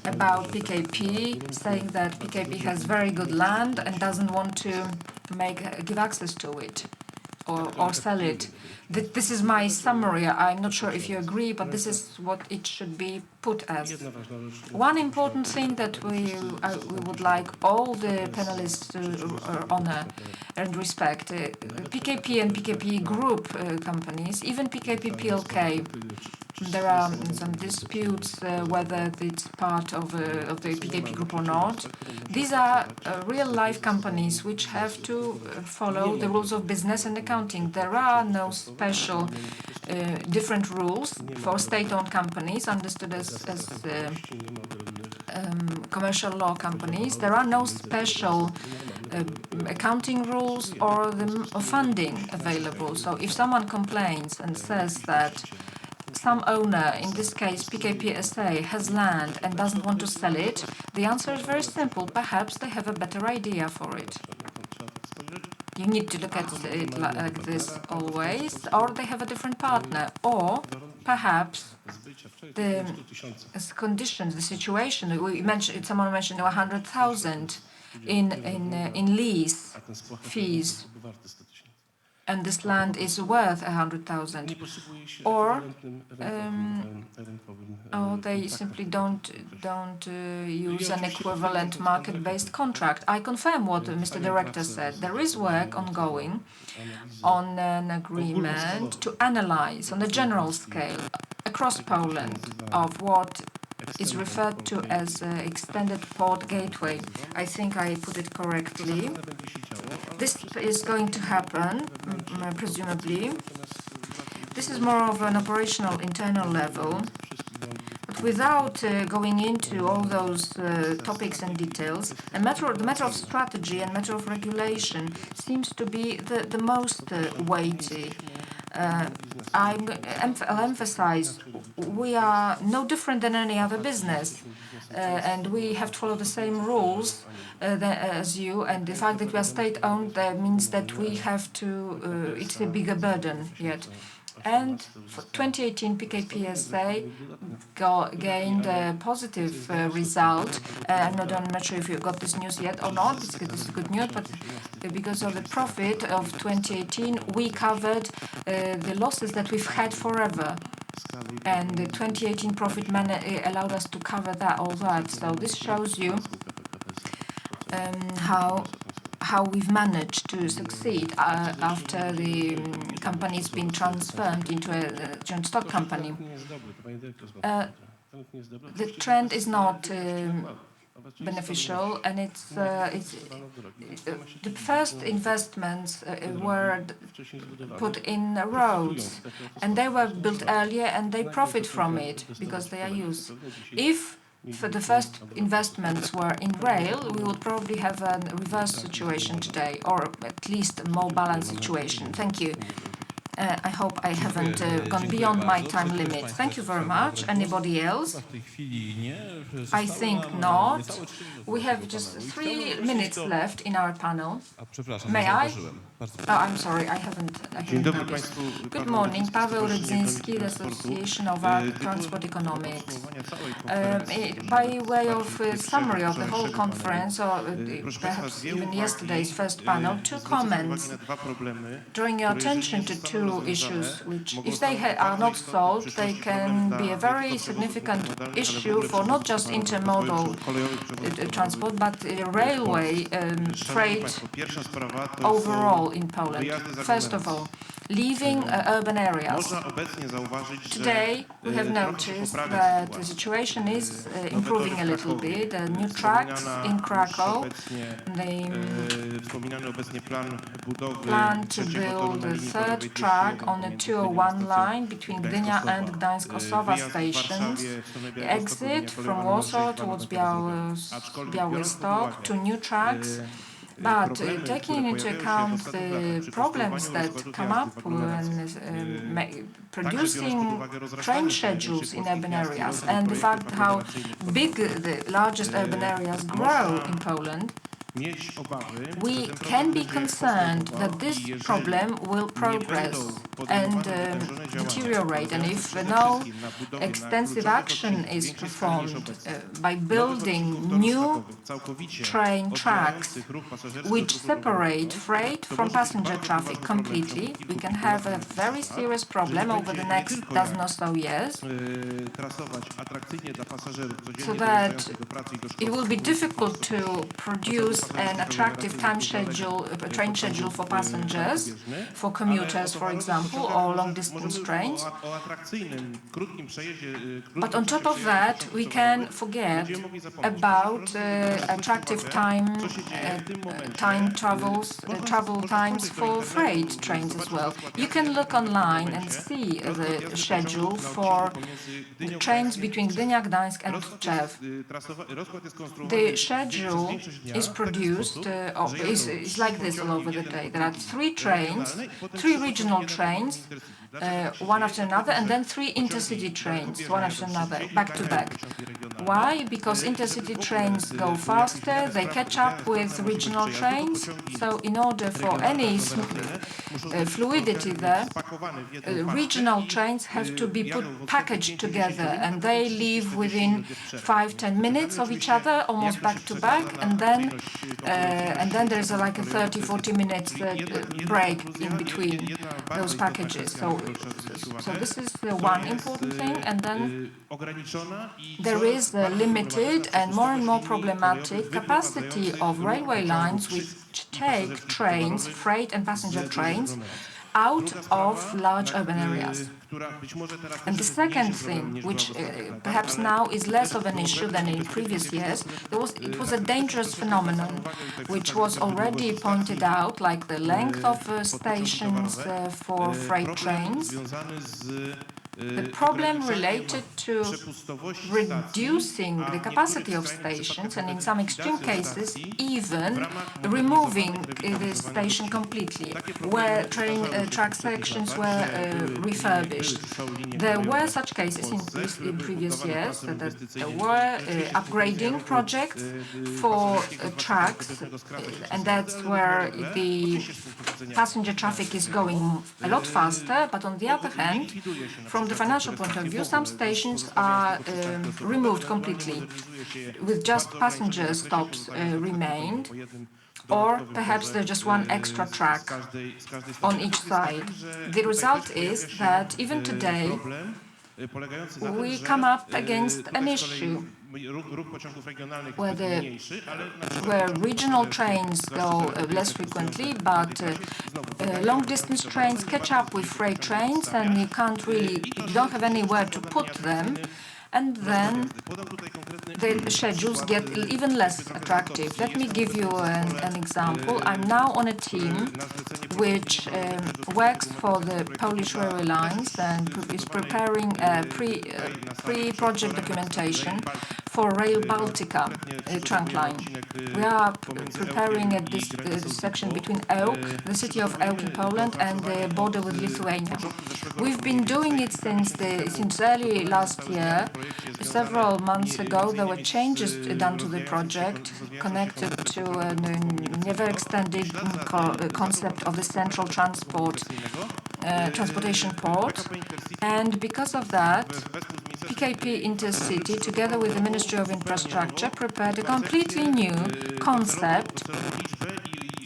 about PKP, saying that PKP has very good land and doesn't want to give access to it or sell it. This is my summary. I'm not sure if you agree, but this is what it should be put as. One important thing that we would like all the panelists to honor and respect, PKP and PKP Group companies, even PKP PLK, there are some disputes whether it's part of the PKP Group or not. These are real-life companies which have to follow the rules of business and accounting. There are no special different rules for state-owned companies, understood as commercial law companies. There are no special accounting rules or funding available. So if someone complains and says that some owner, in this case PKP SA, has land and doesn't want to sell it, the answer is very simple. Perhaps they have a better idea for it. You need to look at it like this always, or they have a different partner, or perhaps the conditions, the situation. Someone mentioned 100,000 in lease fees. and this land is worth 100,000, or they simply don't use an equivalent market-based contract. I confirm what Mr. Director said. There is work ongoing on an agreement to analyze on a general scale across Poland of what is referred to as extended port gateway. I think I put it correctly. This is going to happen, presumably. This is more of an operational internal level, but without going into all those topics and details, the matter of strategy and matter of regulation seems to be the most weighty. I'll emphasize, we are no different than any other business, and we have to follow the same rules as you, and the fact that we are state-owned means that we have to, it's a bigger burden yet. And for 2018, PKPSA gained a positive result. I'm not sure if you got this news yet or not. This is good news, but because of the profit of 2018, we covered the losses that we've had forever. And the 2018 profit allowed us to cover all that. So this shows you how we've managed to succeed after the company's been transformed into a joint stock company. The trend is not beneficial, and the first investments were put in roads, and they were built earlier, and they profit from it because they are used. If the first investments were in rail, we would probably have a reverse situation today, or at least a more balanced situation. Thank you. I hope I haven't gone beyond my time limit. Thank you very much. Anybody else? I think not. We have just 3 minutes left in our panel. May I? Oh, I'm sorry, I haven't noticed. Good morning, Paweł Rydzyński, the Association of Transport Economics. By way of summary of the whole conference, or perhaps even yesterday's first panel, 2 comments, drawing your attention to 2 issues, which, if they are not solved, they can be a very significant issue for not just intermodal transport, but railway freight overall in Poland. First of all, leaving urban areas. Today, we have noticed that the situation is improving a little bit. The new tracks in Krakow, the plan to build a 3rd track on the 201 line between Gdynia and Gdańsk-Osowa stations. The exit from Warsaw towards Białystok, 2 new tracks. But taking into account the problems that come up when producing train schedules in urban areas, and the fact how big the largest urban areas grow in Poland, we can be concerned that this problem will progress and deteriorate, and if no extensive action is performed by building new train tracks which separate freight from passenger traffic completely, we can have a very serious problem over the next dozen or so years, so that it will be difficult to produce an attractive train schedule for passengers, for commuters, for example, or long-distance trains. But on top of that, we can forget about attractive travel times for freight trains as well. You can look online and see the schedule for trains between Gdynia, Gdańsk and Tczew. The schedule is produced, is like this all over the day. There are 3 trains, 3 regional trains, one after another, and then 3 intercity trains, one after another, back to back. Why? Because intercity trains go faster, they catch up with regional trains. So in order for any fluidity there, regional trains have to be packaged together, and they leave within 5-10 minutes of each other, almost back to back, and then there's like a 30-40 minutes break in between those packages. So this is the one important thing, and then there is a limited and more problematic capacity of railway lines which take trains, freight and passenger trains, out of large urban areas. And the second thing, which perhaps now is less of an issue than in previous years, it was a dangerous phenomenon, which was already pointed out, like the length of stations for freight trains. The problem related to reducing the capacity of stations, and in some extreme cases even removing the station completely, where train track sections were refurbished. There were such cases in previous years, that there were upgrading projects for tracks, and that's where the passenger traffic is going a lot faster, but on the other hand, from the financial point of view, some stations are removed completely, with just passenger stops remained, or perhaps there's just one extra track on each side. The result is that even today we come up against an issue where regional trains go less frequently, but long-distance trains catch up with freight trains, and you don't have anywhere to put them, and then the schedules get even less attractive. Let me give you an example. I'm now on a team which works for the Polish railway lines and is preparing a pre-project documentation for Rail Baltica trunk line. We are preparing at this section between Ełk, the city of Ełk in Poland, and the border with Lithuania. We've been doing it since early last year. Several months ago, there were changes done to the project connected to a never extended concept of the central transportation port, and because of that, PKP Intercity, together with the Ministry of Infrastructure, prepared a completely new concept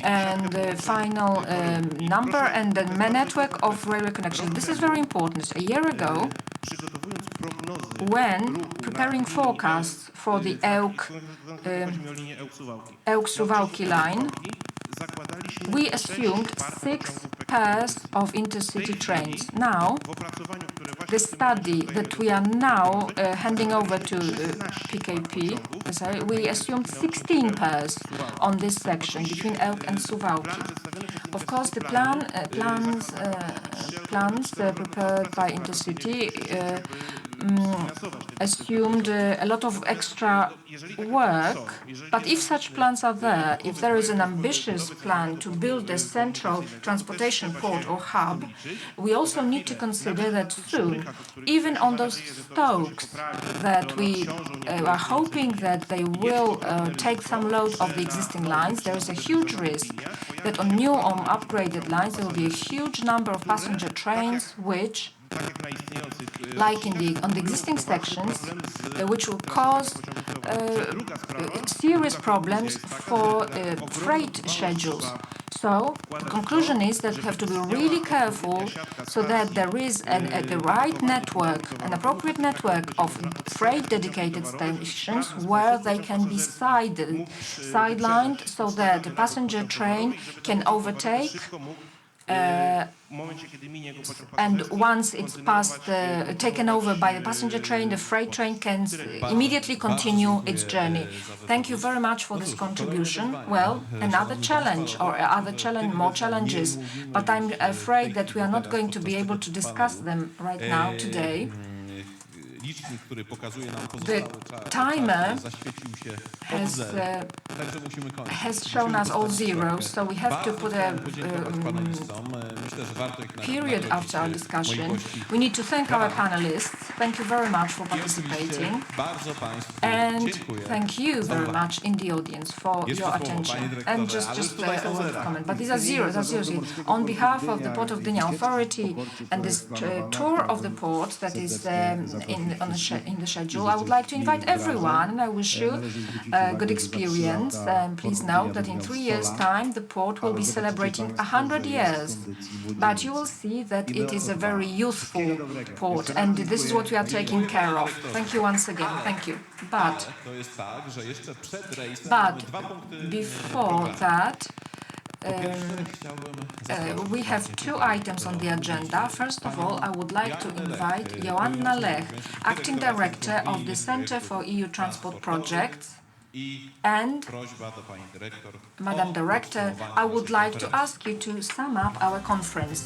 and the final number and the network of railway connections. This is very important. A year ago, when preparing forecasts for the Ełk-Suwałki line, we assumed 6 pairs of intercity trains. Now, the study that we are now handing over to PKP, we assumed 16 pairs on this section between Ełk and Suwałki. Of course, the plans prepared by Intercity assumed a lot of extra work, but if such plans are there, if there is an ambitious plan to build a central transportation port or hub, we also need to consider that soon, even on those stokes that we are hoping that they will take some load of the existing lines, there is a huge risk that on new or upgraded lines there will be a huge number of passenger trains which, like on the existing sections, which will cause serious problems for freight schedules. So the conclusion is that we have to be really careful so that there is the right network, an appropriate network of freight dedicated stations where they can be sidelined so that the passenger train can overtake, and once it's taken over by the passenger train, the freight train can immediately continue its journey. Thank you very much for this contribution. Well, another challenge, or more challenges, but I'm afraid that we are not going to be able to discuss them right now, today. licznik, który pokazuje nam The pozostały timer czas, zaświecił się od has, zera. Także musimy kończyć. has shown us all zeros, so we have to put a Myślę, że warto ich period after our discussion. We need to thank our panelists. Thank you very much for participating. Bardzo Państwu And dziękuję. thank you very much in the audience for Jeszcze your słowo, attention. panie dyrektorze, And ale just tutaj są a word zera. of comment. But these are zeros, On behalf of the Port of Gdynia Authority and this tour of the port that is in the schedule, I would like to invite everyone and I wish you a good experience. Please note that in 3 years' time the port will be celebrating 100 years. But you will see that it is a very youthful port and this is what we are taking care of. Thank you once again. Thank you. But To jest tak, że jeszcze przed rejsem mamy 2 punkty. before that, Chciałbym we have 2 items on the agenda. First of all, I would like to invite Joanna Lech, Acting Director of the Center for EU Transport Projects, and prośba do pani dyrektor. Madam Director, I would like to ask you to sum up our conference.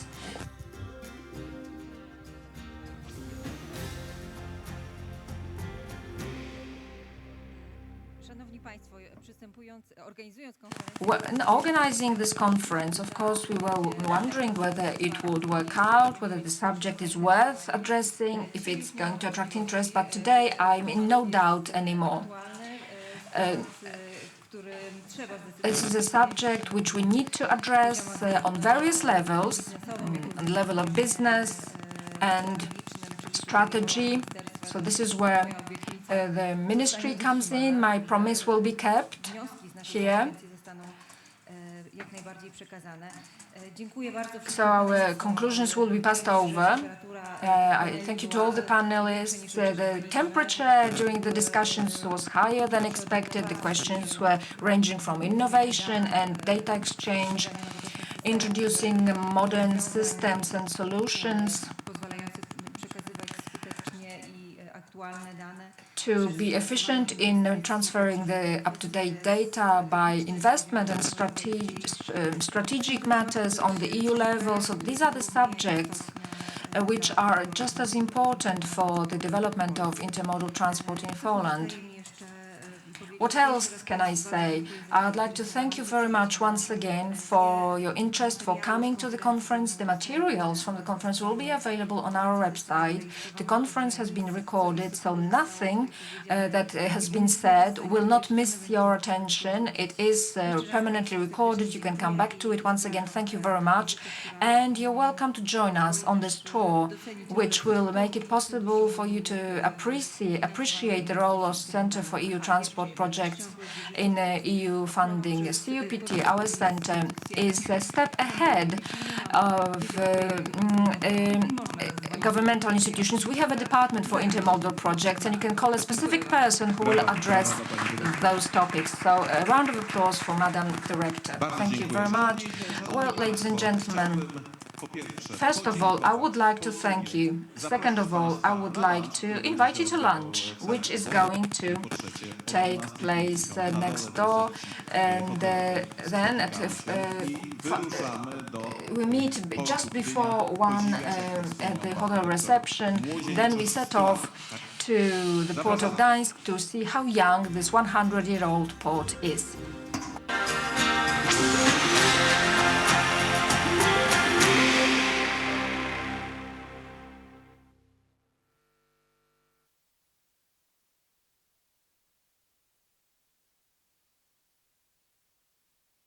When organizing this conference, of course, we were wondering whether it would work out, whether the subject is worth addressing, if it's going to attract interest, but today I'm in no doubt anymore. This is a subject which we need to address on various levels, on the level of business and strategy. So this is where the ministry comes in. My promise will be kept here. So our conclusions will be passed over. I thank you to all the panelists. The temperature during the discussions was higher than expected. The questions were ranging from innovation and data exchange, introducing modern systems and solutions to be efficient in transferring the up-to-date data by investment and strategic matters on the EU level. So these are the subjects which are just as important for the development of intermodal transport in Poland. What else can I say? I'd like to thank you very much once again for your interest, for coming to the conference. The materials from the conference will be available on our website. The conference has been recorded, so nothing that has been said will not miss your attention. It is permanently recorded. You can come back to it. Once again, thank you very much. And you're welcome to join us on this tour, which will make it possible for you to appreciate the role of Center for EU Transport Projects in EU funding. CUPT, our center, is a step ahead of governmental institutions. We have a department for intermodal projects, and you can call a specific person who will address those topics. So a round of applause for Madam Director. Thank you very much. Well, ladies and gentlemen, first of all, I would like to thank you. Second of all, I would like to invite you to lunch, which is going to take place next door. And then we meet just before 1 at the hotel reception. Then we set off to the port of Gdańsk to see how young this 100-year-old port is.